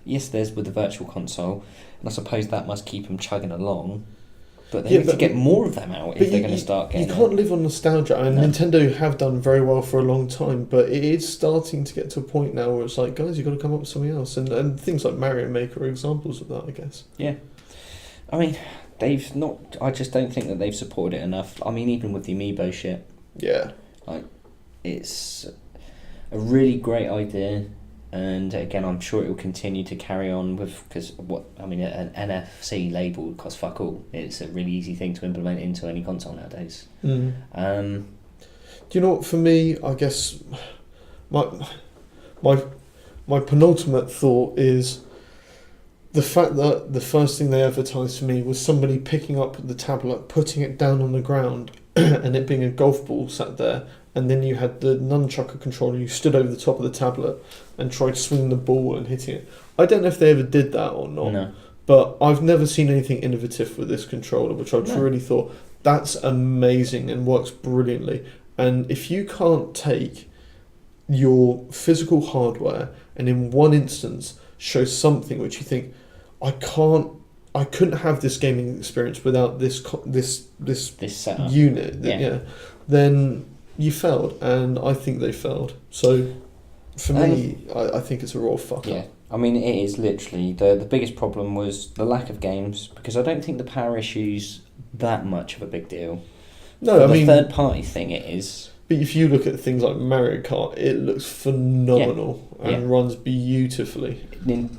yes, there's with the Virtual Console, and I suppose that must keep them chugging along. But they need to get more of them out if they're going to start getting. You can't live on nostalgia. I mean, Nintendo have done very well for a long time, but it is starting to get to a point now where it's like, guys, you've got to come up with something else. And things like Mario Maker are examples of that, I guess. Yeah. I mean, they've not... I just don't think that they've supported it enough. I mean, even with the Amiibo shit. Yeah. Like, it's a really great idea. And again, I'm sure it will continue to carry on with, because an NFC label costs fuck all. It's a really easy thing to implement into any console nowadays. Do you know what? For me, I guess my penultimate thought is the fact that the first thing they advertised to me was somebody picking up the tablet, putting it down on the ground, and it being a golf ball sat there. And then you had the nunchucker controller, you stood over the top of the tablet and tried swinging the ball and hitting it. I don't know if they ever did that or not, no. But I've never seen anything innovative with this controller, which I've really thought, that's amazing and works brilliantly. And if you can't take your physical hardware and in one instance show something which you think, I couldn't have this gaming experience without this setup. Unit, then you failed, and I think they failed. So, for me, I think it's a raw fuck up. Yeah, I mean, it is literally... The biggest problem was the lack of games, because I don't think the power issue's that much of a big deal. No, For the third-party thing, it is. But if you look at things like Mario Kart, it looks phenomenal and runs beautifully.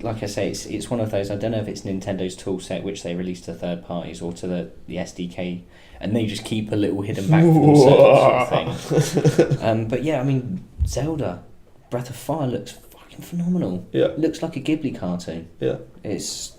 Like I say, it's one of those... I don't know if it's Nintendo's toolset, which they release to third parties, or to the SDK... And they just keep a little hidden back for themselves sort of thing. But yeah, I mean, Zelda, Breath of Fire looks fucking phenomenal. Yeah. It looks like a Ghibli cartoon. Yeah. It's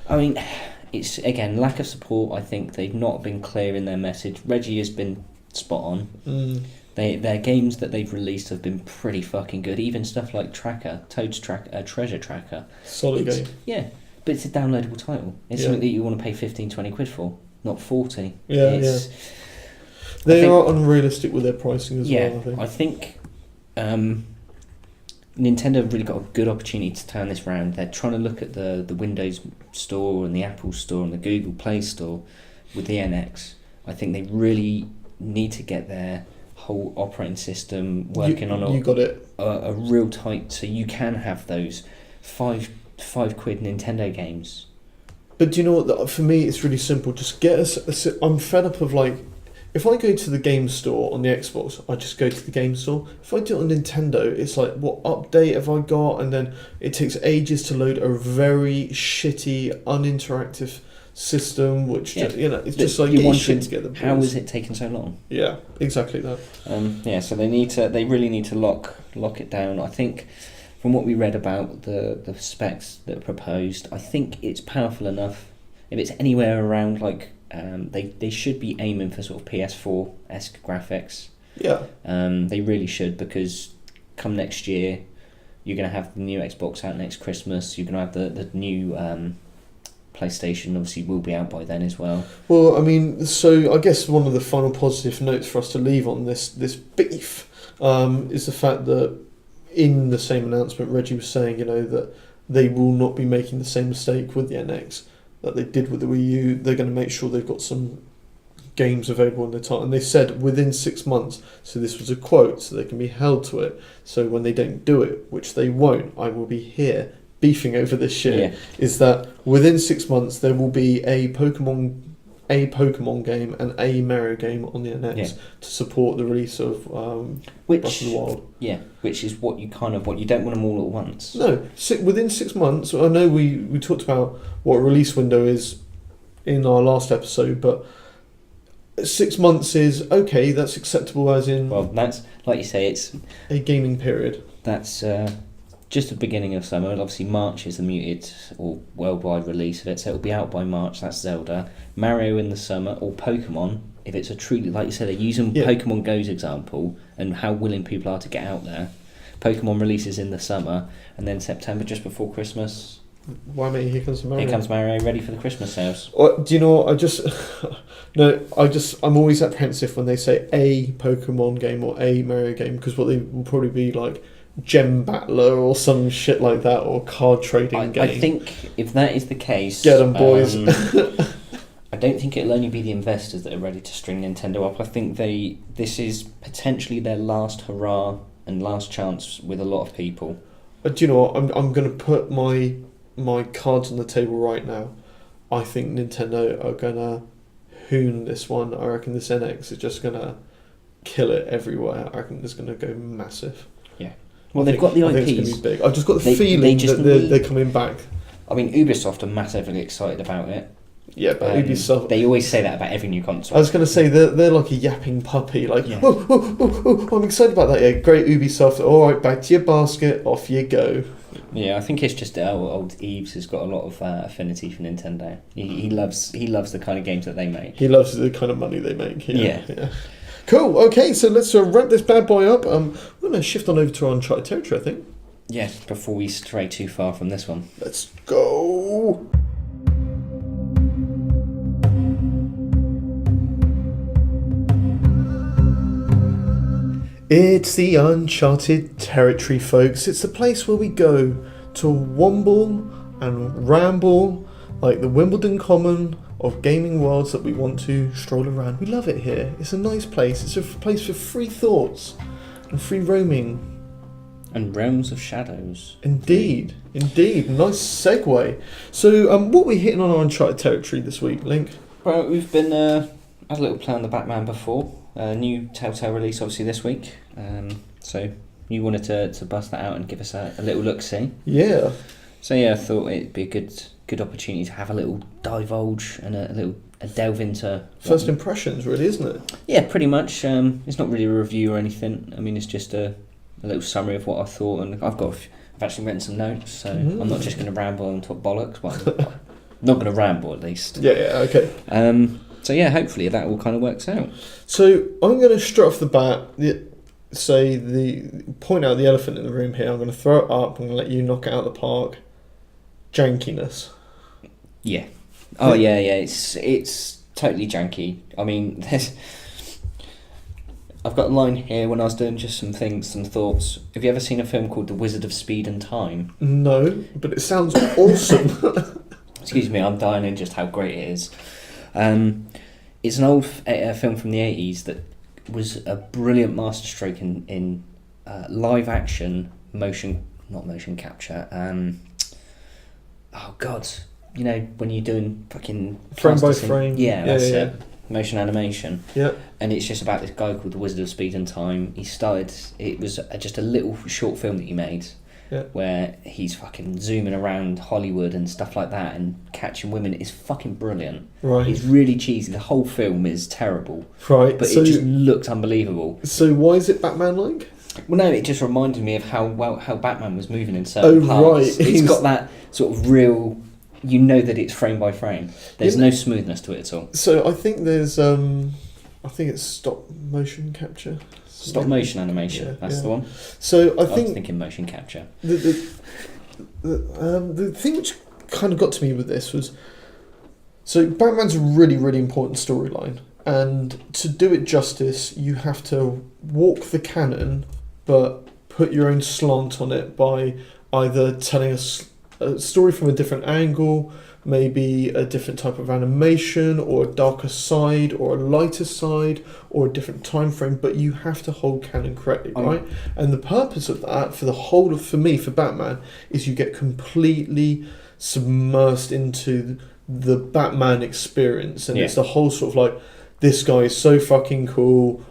again, lack of support. I think they've not been clear in their message. Reggie has been spot on. Their games that they've released have been pretty fucking good. Even stuff like Toad's Treasure Tracker. Solid game. Yeah, but it's a downloadable title. It's something that you want to pay 15-20 quid for. Not 40. They are unrealistic with their pricing as well, I think Nintendo have really got a good opportunity to turn this round. They're trying to look at the Windows Store and the Apple Store and the Google Play Store with the NX. I think they really need to get their whole operating system working on a real tight, so you can have those five quid Nintendo games. But do you know what? For me, it's really simple. Just get us. I'm fed up of if I go to the game store on the Xbox, I just go to the game store. If I do it on Nintendo, it's like, what update have I got? And then it takes ages to load a very shitty, uninteractive system, which it's just like get shit together. How is it taking so long? Yeah, exactly that. So they really need to lock it down. I think. From what we read about the specs that are proposed, I think it's powerful enough. If it's anywhere around they should be aiming for sort of PS4-esque graphics. Yeah. They really should, because come next year, you're going to have the new Xbox out next Christmas. You're going to have the new PlayStation obviously will be out by then as well. Well, I mean, so I guess one of the final positive notes for us to leave on this beef is the fact that in the same announcement, Reggie was saying, that they will not be making the same mistake with the NX that they did with the Wii U. They're going to make sure they've got some games available in their time. And they said within 6 months, so this was a quote, so they can be held to it. So when they don't do it, which they won't, I will be here beefing over this shit, is that within 6 months there will be a Pokemon game and a Mario game on the NX to support the release of Breath of the Wild. Yeah, which is what you don't want them all at once. No, within 6 months. I know we talked about what a release window is in our last episode, but 6 months is okay. That's acceptable, as in. Well, that's like you say, it's a gaming period. That's just the beginning of summer. Obviously, March is the muted or worldwide release of it, so it'll be out by March. That's Zelda. Mario in the summer, or Pokemon, if it's a truly, like you said, they're using Pokemon Go's example and how willing people are to get out there. Pokemon releases in the summer, and then September, just before Christmas. Why, mate? Here comes Mario. Here comes Mario, ready for the Christmas sales. Do you know what? I'm always apprehensive when they say a Pokemon game or a Mario game, because what they will probably be like Gem Battler or some shit like that, or card trading game. I think if that is the case, get them, boys. I don't think it'll only be the investors that are ready to string Nintendo up. I think this is potentially their last hurrah and last chance with a lot of people. Do you know what? I'm going to put my cards on the table right now. I think Nintendo are going to hoon this one. I reckon this NX is just going to kill it everywhere. I reckon it's going to go massive. Yeah. Well, they've got the IPs. I think it's going to be big. I've just got the feeling that they're coming back. I mean, Ubisoft are massively excited about it. Yeah, but Ubisoft... They always say that about every new console. I was going to say, they're like a yapping puppy. Like, oh, I'm excited about that. Yeah, great Ubisoft. All right, back to your basket. Off you go. Yeah, I think it's just old Eves has got a lot of affinity for Nintendo. He loves the kind of games that they make. He loves the kind of money they make. Yeah. Cool. Okay, so let's wrap this bad boy up. We're going to shift on over to our Uncharted territory, I think. Yes, before we stray too far from this one. Let's go. It's the Uncharted territory, folks. It's the place where we go to womble and ramble like the Wimbledon Common of gaming worlds that we want to stroll around. We love it here. It's a nice place. It's a place for free thoughts and free roaming. And realms of shadows. Indeed. Nice segue. So, what are we hitting on our Uncharted territory this week, Link? Well, we've been had a little play on the Batman before. New Telltale release, obviously, this week. So you wanted to bust that out and give us a little look-see. Yeah. So yeah, I thought it'd be a good opportunity to have a little divulge and a delve into... First impressions, really, isn't it? Yeah, pretty much. It's not really a review or anything. I mean, it's just a little summary of what I thought, and I've actually written some notes, so I'm not just going to ramble and talk bollocks. Well, I'm not going to ramble, at least. Yeah, okay. So yeah, hopefully that all kind of works out. So I'm going to straight off the bat point out the elephant in the room here. I'm going to throw it up. I'm going to let you knock it out of the park. Jankiness. Yeah. Oh yeah. It's totally janky. I mean, I've got a line here when I was doing just some thoughts. Have you ever seen a film called The Wizard of Speed and Time? No, but it sounds awesome. Excuse me, I'm dying in just how great it is. It's an old film from the 80s that was a brilliant masterstroke in live action not motion capture. Oh God, you know when you're doing fucking frame by frame. Yeah, that's it. Motion animation. Yeah. And it's just about this guy called the Wizard of Speed and Time. It was just a little short film that he made. Yeah. Where he's fucking zooming around Hollywood and stuff like that and catching women. Is fucking brilliant. Right. It's really cheesy. The whole film is terrible. Right. But it just looks unbelievable. So why is it Batman-like? Well, no, it just reminded me of how Batman was moving in certain parts. Right. It's got that sort of real... You know that it's frame by frame. There's no smoothness to it at all. So I think there's... I think it's stop motion capture. Stop motion animation, that's the one. So I was thinking motion capture. The thing which kind of got to me with this was, so Batman's a really, really important storyline, and to do it justice, you have to walk the canon, but put your own slant on it by either telling a story from a different angle, maybe a different type of animation, or a darker side, or a lighter side, or a different time frame, but you have to hold canon correctly, right? And the purpose of that, for Batman, is you get completely submersed into the Batman experience, and it's the whole sort of like, this guy is so fucking cool,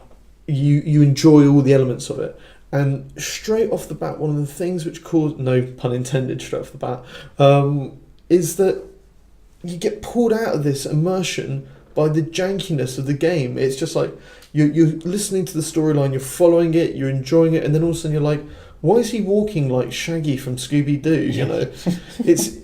you enjoy all the elements of it. And straight off the bat, one of the things which caused, no pun intended, straight off the bat, is that you get pulled out of this immersion by the jankiness of the game. It's just like you're listening to the storyline, you're following it, you're enjoying it, and then all of a sudden you're like, why is he walking like Shaggy from Scooby-Doo? You know, it's.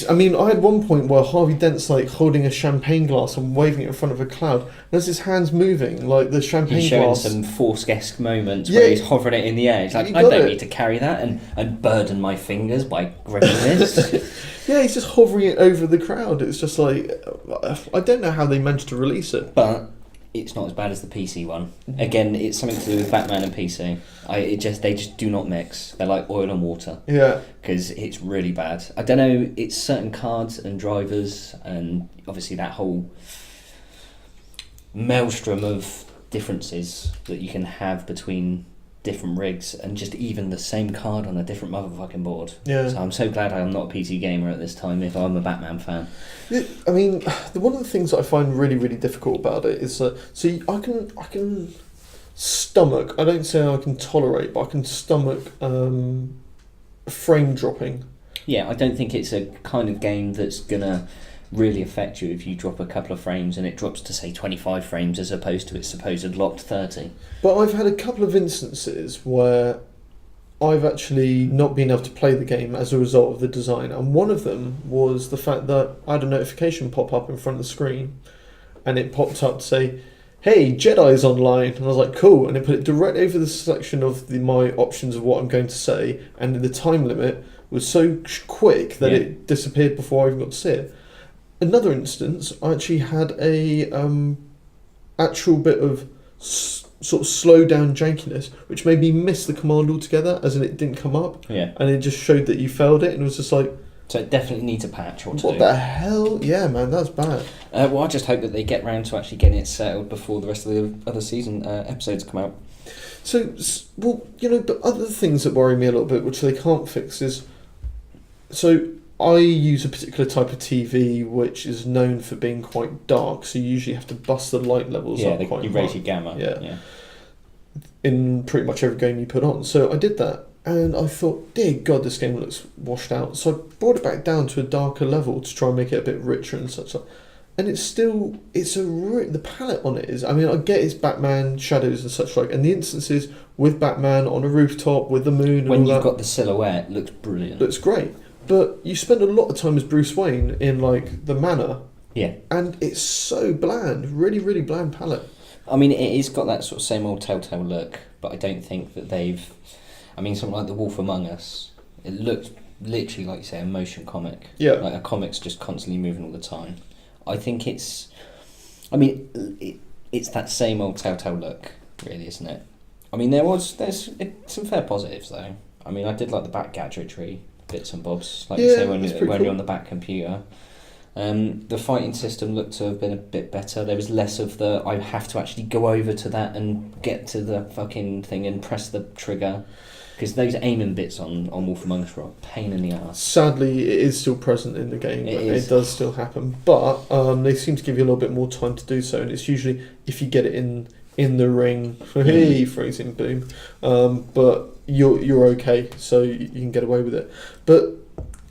I mean, I had one point where Harvey Dent's like holding a champagne glass and waving it in front of a cloud. And there's his hands moving like the champagne he's showing glass. Some Force-esque moments where he's hovering it in the air. He's like, I don't need to carry that and burden my fingers by gripping this. Yeah, he's just hovering it over the crowd. It's just like, I don't know how they managed to release it. But it's not as bad as the PC one. Again, it's something to do with Batman and PC. They just do not mix. They're like oil and water. Yeah. Because it's really bad. I don't know. It's certain cards and drivers, and obviously that whole maelstrom of differences that you can have between different rigs, and just even the same card on a different motherfucking board. Yeah. So I'm so glad I'm not a PC gamer at this time if I'm a Batman fan. I mean, one of the things that I find really, really difficult about it is that, see, I can stomach, I don't say I can tolerate, but I can stomach frame dropping. Yeah, I don't think it's a kind of game that's going to really affect you if you drop a couple of frames and it drops to, say, 25 frames as opposed to its supposed locked 30. But I've had a couple of instances where I've actually not been able to play the game as a result of the design, and one of them was the fact that I had a notification pop up in front of the screen, and it popped up to say, "Hey, Jedi's online," and I was like, "Cool," and it put it directly over the selection of my options of what I'm going to say, and the time limit was so quick that it disappeared before I even got to see it. Another instance, I actually had a actual bit of sort of slow down jankiness, which made me miss the command altogether, as in it didn't come up, and it just showed that you failed it, and it was just like... So it definitely needs a patch or two. What the hell? Yeah, man, that's bad. Well, I just hope that they get round to actually getting it settled before the rest of the other season episodes come out. So, well, you know, but other things that worry me a little bit, which they can't fix, is... So... I use a particular type of TV which is known for being quite dark, so you usually have to bust the light levels up quite you raise your gamma. Yeah. In pretty much every game you put on. So I did that, and I thought, dear God, this game looks washed out. So I brought it back down to a darker level to try and make it a bit richer and such. And it's still, the palette on it is, I mean, I get it's Batman, shadows and such like, and the instances with Batman on a rooftop with the moon and when all you've that, got the silhouette, it looks brilliant. Looks great. But you spend a lot of time as Bruce Wayne in, like, the manor. Yeah. And it's so bland. Really, really bland palette. I mean, it's got that sort of same old Telltale look, but I don't think that they've... I mean, something like The Wolf Among Us, it looked literally, like you say, a motion comic. Yeah. Like a comic's just constantly moving all the time. I think it's... I mean, it's that same old Telltale look, really, isn't it? I mean, there's some fair positives, though. I mean, I did like the Bat gadgetry, bits and bobs, like you say, when you're on the back computer. The fighting system looked to have been a bit better. There was less of the, I have to actually go over to that and get to the fucking thing and press the trigger. Because those aiming bits on Wolf Among Us were a pain in the arse. Sadly, it is still present in the game. It does still happen. But they seem to give you a little bit more time to do so. And it's usually, if you get it in the ring, hey, freezing boom. But you're okay, so you can get away with it. But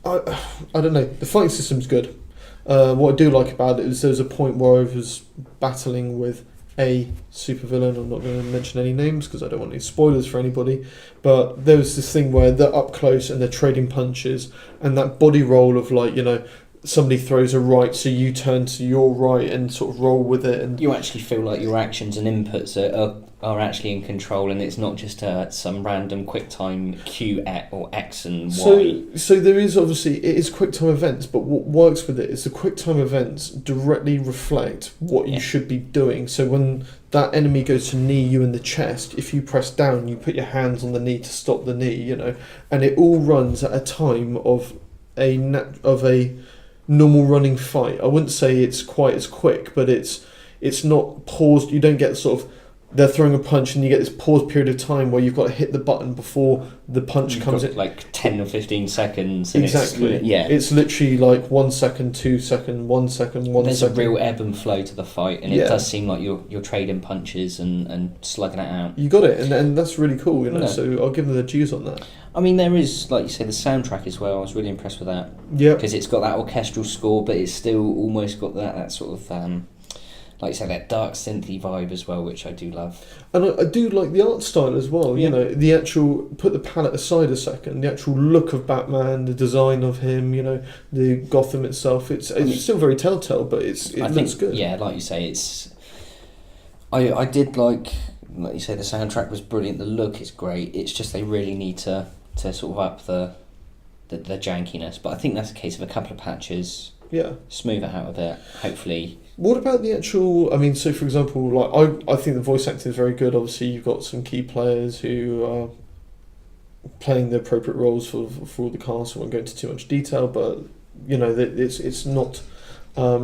I don't know. The fighting system's good. What I do like about it is there's a point where I was battling with a supervillain. I'm not going to mention any names because I don't want any spoilers for anybody. But there was this thing where they're up close and they're trading punches, and that body roll of, like, you know, somebody throws a right, so you turn to your right and sort of roll with it, and you actually feel like your actions and inputs are actually in control, and it's not just some random QuickTime Q or X and Y. So there is obviously, it is QuickTime events, but what works with it is the QuickTime events directly reflect what you should be doing. So when that enemy goes to knee you in the chest, if you press down, you put your hands on the knee to stop the knee, you know, and it all runs at a time of a normal running fight. I wouldn't say it's quite as quick, but it's not paused. You don't get sort of, they're throwing a punch and you get this pause period of time where you've got to hit the button before the punch comes in. Like 10 or 15 seconds. And exactly. It's literally like 1 second, 2 second, 1 second, 1 There's second. There's a real ebb and flow to the fight, and it does seem like you're trading punches and slugging it out. You got it, and that's really cool, you know. Yeah. So I'll give them the dues on that. I mean, there is, like you say, the soundtrack as well. I was really impressed with that. Yeah. Because it's got that orchestral score, but it's still almost got that sort of, like you say, that dark synthy vibe as well, which I do love. And I do like the art style as well. You know, the actual, put the palette aside a second, the actual look of Batman, the design of him, you know, the Gotham itself. It's still very Telltale, but it looks good. Yeah, like you say, it's. I did like you say, the soundtrack was brilliant. The look is great. It's just they really need to sort of up the jankiness. But I think that's a case of a couple of patches, Yeah. smooth it out a bit. Hopefully, What about the actual? I mean, so for example, like I think the voice acting is very good. Obviously, you've got some key players who are playing the appropriate roles for all the cast. I won't go into too much detail, but you know that it's not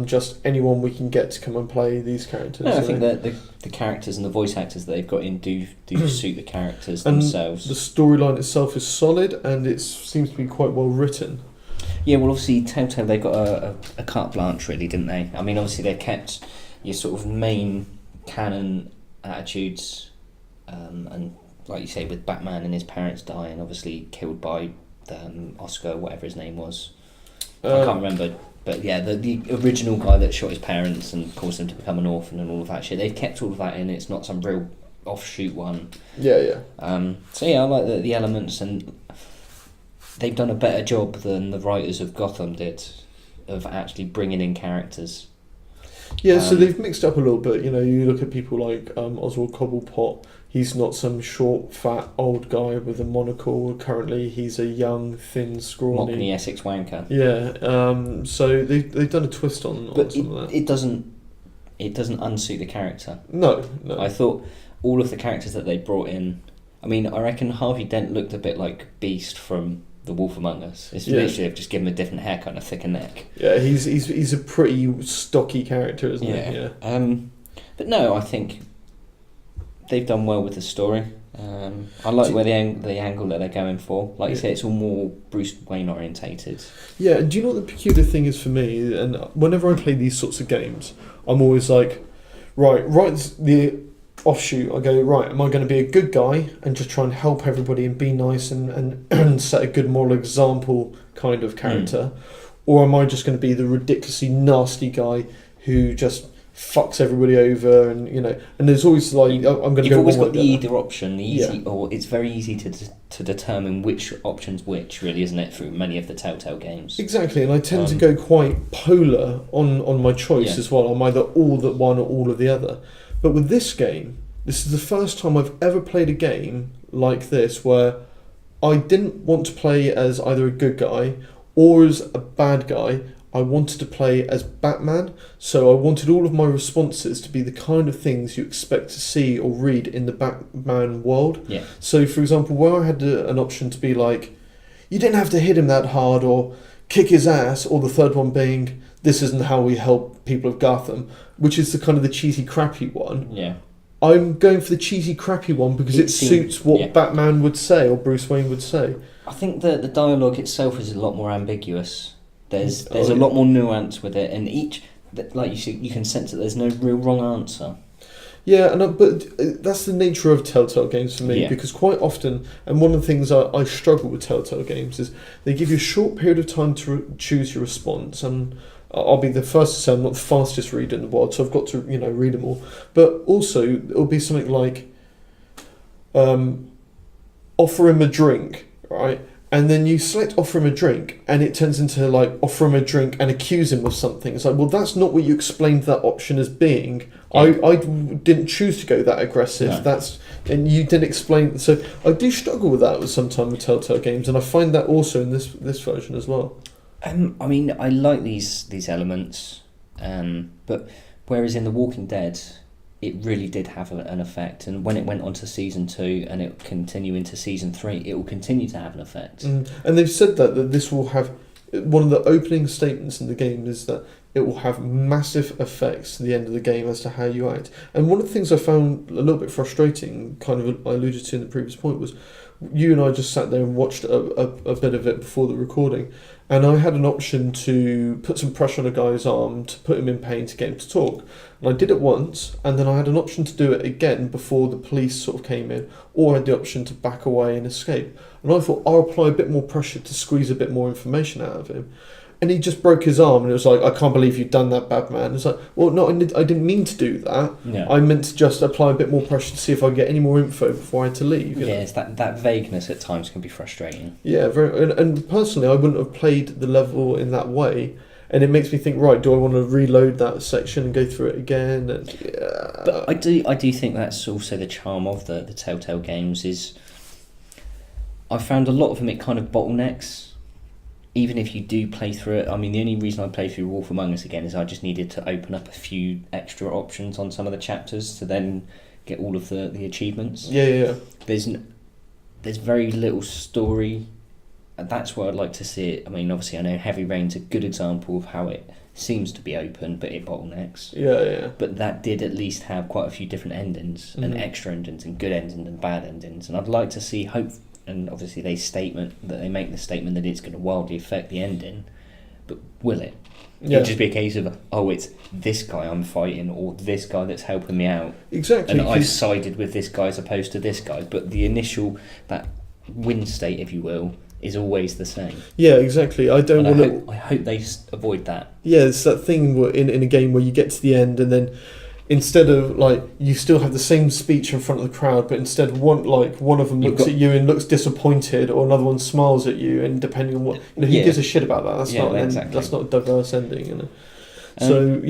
just anyone we can get to come and play these characters. no, I think that the characters and the voice actors that they've got in do suit the characters themselves. The storyline itself is solid, and it seems to be quite well written. Yeah, well, obviously, Telltale, they got a carte blanche, really, didn't they? I mean, obviously, they've kept your sort of main canon attitudes, and like you say, with Batman and his parents dying, obviously killed by Oscar, whatever his name was. I can't remember. But yeah, the original guy that shot his parents and caused him to become an orphan and all of that shit, they've kept all of that in. It's not some real offshoot one. Yeah. So yeah, I like the elements, and they've done a better job than the writers of Gotham did of actually bringing in characters. Yeah, so they've mixed up a little bit. You know, you look at people like Oswald Cobblepot. He's not some short, fat, old guy with a monocle. Currently, he's a young, thin, scrawny... Mockney Essex wanker. Yeah, so they've done a twist on some of that. It doesn't unsuit the character. No. I thought all of the characters that they brought in... I mean, I reckon Harvey Dent looked a bit like Beast from The Wolf Among Us. It's literally they've just given him a different haircut and a thicker neck. Yeah, he's a pretty stocky character, isn't he? Yeah. But no, I think they've done well with the story. I like where the angle that they're going for. Like you say, it's all more Bruce Wayne orientated. Yeah, do you know what the peculiar thing is for me? And whenever I play these sorts of games, I'm always like, right, the offshoot, I go, right, am I going to be a good guy and just try and help everybody and be nice and set a good moral example kind of character? Or am I just going to be the ridiculously nasty guy who just fucks everybody over, and you know, and there's always like I'm going to go. You've always one got way the or the either option, or it's very easy to determine which option's which, really, isn't it? Through many of the Telltale games. Exactly, and I tend to go quite polar on my choice as well. I'm either all that one or all of the other. But with this game, this is the first time I've ever played a game like this where I didn't want to play as either a good guy or as a bad guy. I wanted to play as Batman, so I wanted all of my responses to be the kind of things you expect to see or read in the Batman world. Yeah. So, for example, where I had an option to be like, you didn't have to hit him that hard, or kick his ass, or the third one being, this isn't how we help people of Gotham, which is the kind of the cheesy, crappy one. Yeah. I'm going for the cheesy, crappy one because it suits what Batman would say or Bruce Wayne would say. I think that the dialogue itself is a lot more ambiguous. There's a lot more nuance with it, and each, like you see, you can sense that there's no real wrong answer. Yeah, but that's the nature of Telltale games for me, because quite often, and one of the things I struggle with Telltale games is they give you a short period of time to choose your response, and I'll be the first to say I'm not the fastest reader in the world, so I've got to read them all. But also, it'll be something like offer him a drink, right? And then you select offer him a drink, and it turns into like offer him a drink and accuse him of something. It's like, well, that's not what you explained that option as being. Yeah. I didn't choose to go that aggressive. No. And you didn't explain. So I do struggle with that sometimes with Telltale games, and I find that also in this version as well. I mean, I like these elements, but whereas in The Walking Dead, it really did have an effect, and when it went on to season 2 and it will continue into season 3, it will continue to have an effect. And they've said that this will have, one of the opening statements in the game is that it will have massive effects to the end of the game as to how you act. And one of the things I found a little bit frustrating, kind of I alluded to in the previous point, was you and I just sat there and watched a bit of it before the recording, and I had an option to put some pressure on a guy's arm to put him in pain to get him to talk. And I did it once, and then I had an option to do it again before the police sort of came in, or I had the option to back away and escape. And I thought, I'll apply a bit more pressure to squeeze a bit more information out of him. And he just broke his arm, and it was like, I can't believe you've done that, Batman. It's like, well, no, I didn't mean to do that. Yeah. I meant to just apply a bit more pressure to see if I could get any more info before I had to leave. You know? It's that vagueness at times can be frustrating. Yeah, very. And personally, I wouldn't have played the level in that way. And it makes me think, right, do I want to reload that section and go through it again? But I do think that's also the charm of the Telltale games is I found a lot of them, it kind of bottlenecks. even if you do play through it, I mean, the only reason I play through Wolf Among Us again is I just needed to open up a few extra options on some of the chapters to then get all of the achievements. Yeah. There's very little story. And that's where I'd like to see it. I mean, obviously, I know Heavy Rain's a good example of how it seems to be open, but it bottlenecks. Yeah. But that did at least have quite a few different endings, and extra endings, and good endings, and bad endings. And I'd like to see and obviously they make the statement that it's going to wildly affect the ending, but will it? Yeah. It'll just be a case of, it's this guy I'm fighting, or this guy that's helping me out. Exactly. And I've sided with this guy as opposed to this guy. But the initial, that win state, if you will, is always the same. Yeah, exactly. I hope they avoid that. Yeah, it's that thing in a game where you get to the end and then instead of you still have the same speech in front of the crowd, but instead one of them looks at you and looks disappointed, or another one smiles at you, and depending on what who gives a shit about that? That's not a diverse ending, So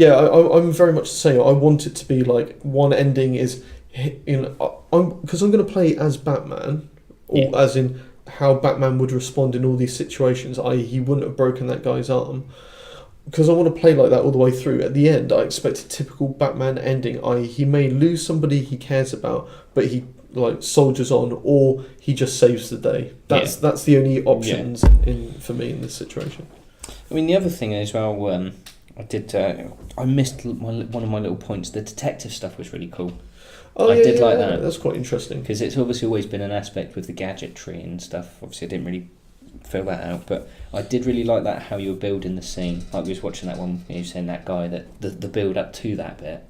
I'm very much the same. I want it to be one ending is, because I'm going to play as Batman, or as in how Batman would respond in all these situations, i.e. he wouldn't have broken that guy's arm, because I want to play like that all the way through. At the end, I expect a typical Batman ending, i.e. he may lose somebody he cares about, but he soldiers on, or he just saves the day. That's the only options for me in this situation. I mean, the other thing as well, I missed one of my little points. The detective stuff was really cool. I did like that. That's quite interesting. Because it's obviously always been an aspect with the gadgetry and stuff. Obviously, I didn't really fill that out, but I did really like that, how you were building the scene. Like we was watching that one, you were saying that guy, that the build up to that bit.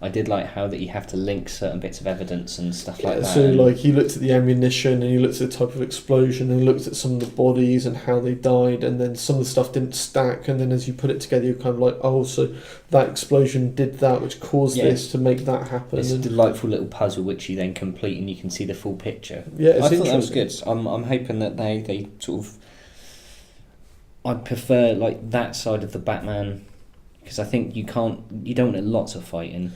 I did like how that you have to link certain bits of evidence and stuff like that. So he looked at the ammunition, and he looked at the type of explosion, and he looked at some of the bodies and how they died, and then some of the stuff didn't stack, and then as you put it together, you're kind of so that explosion did that, which caused this to make that happen. It's a delightful little puzzle which you then complete, and you can see the full picture. Yeah, I thought that was good. I'm hoping that they sort of, I prefer that side of the Batman, because I think you don't want lots of fighting.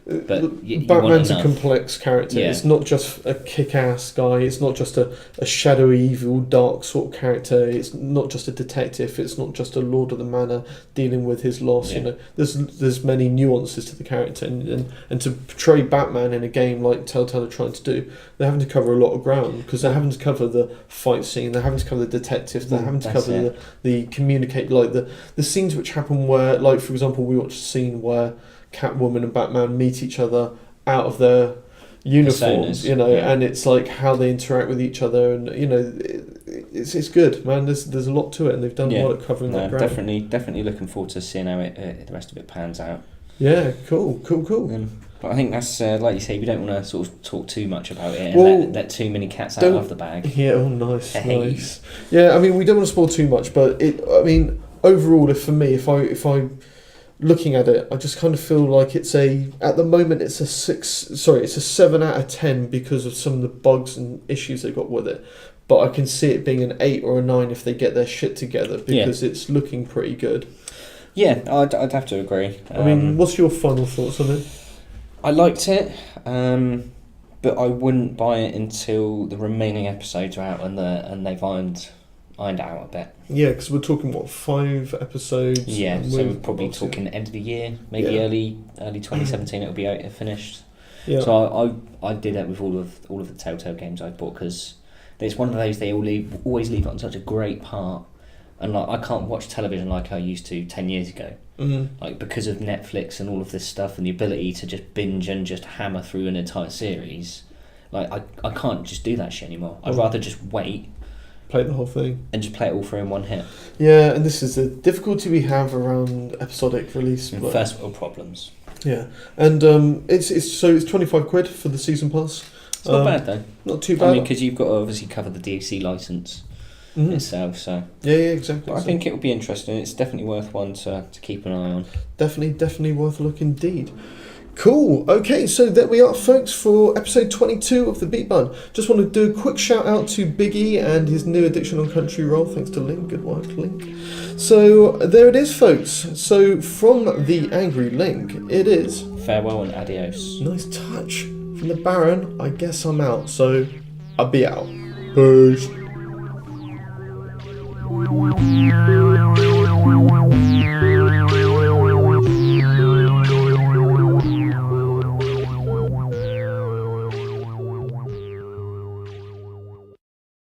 But Batman's a complex character. It's not just a kick-ass guy. It's not just a shadowy, evil, dark sort of character. It's not just a detective. It's not just a Lord of the Manor dealing with his loss. There's many nuances to the character, and to portray Batman in a game like Telltale are trying to do, they're having to cover a lot of ground, because they're having to cover the fight scene. They're having to cover the detective. They're having to cover the communicate, the scenes which happen where, for example, we watched a scene where Catwoman and Batman meet each other out of their uniforms, and it's how they interact with each other, and it's good, man. There's a lot to it, and they've done a lot of covering that ground. Definitely looking forward to seeing how the rest of it pans out. Yeah, cool. But I think that's like you say, we don't want to sort of talk too much about it and let too many cats out of the bag. Yeah, nice. Yeah, I mean, we don't want to spoil too much, but overall, if I looking at it, I just kind of feel like it's at the moment it's a 7 out of 10 because of some of the bugs and issues they got with it. But I can see it being an 8 or a 9 if they get their shit together, because it's looking pretty good. Yeah, I'd have to agree. I mean, what's your final thoughts on it? I liked it, but I wouldn't buy it until the remaining episodes are out and they've ironed out a bit. Yeah, because we're talking 5 episodes. Yeah, so we're probably talking end of the year, maybe early 2017. It'll be out, finished. Yeah. So I did that with all of the Telltale games I bought, because it's one of those, they always leave it on such a great part, and I can't watch television like I used to 10 years ago. Because of Netflix and all of this stuff, and the ability to just binge and just hammer through an entire series. I can't just do that shit anymore. I'd rather just wait. Play the whole thing. And just play it all through in one hit. Yeah, and this is the difficulty we have around episodic release. First world problems. Yeah, and it's 25 quid for the season pass. It's not bad though. Not too bad. I mean, because you've got to obviously cover the DLC license itself. So yeah, exactly. But I think it will be interesting. It's definitely worth one to keep an eye on. Definitely worth a look indeed. Cool. Okay, so there we are, folks, for episode 22 of the Beat Bun. Just want to do a quick shout out to Biggie and his new addiction on Crunchyroll. Thanks to Link. Good work, Link. So there it is, folks. So from the Angry Link, it is farewell and adios. Nice touch from the Baron. I guess I'm out. So I'll be out. Peace.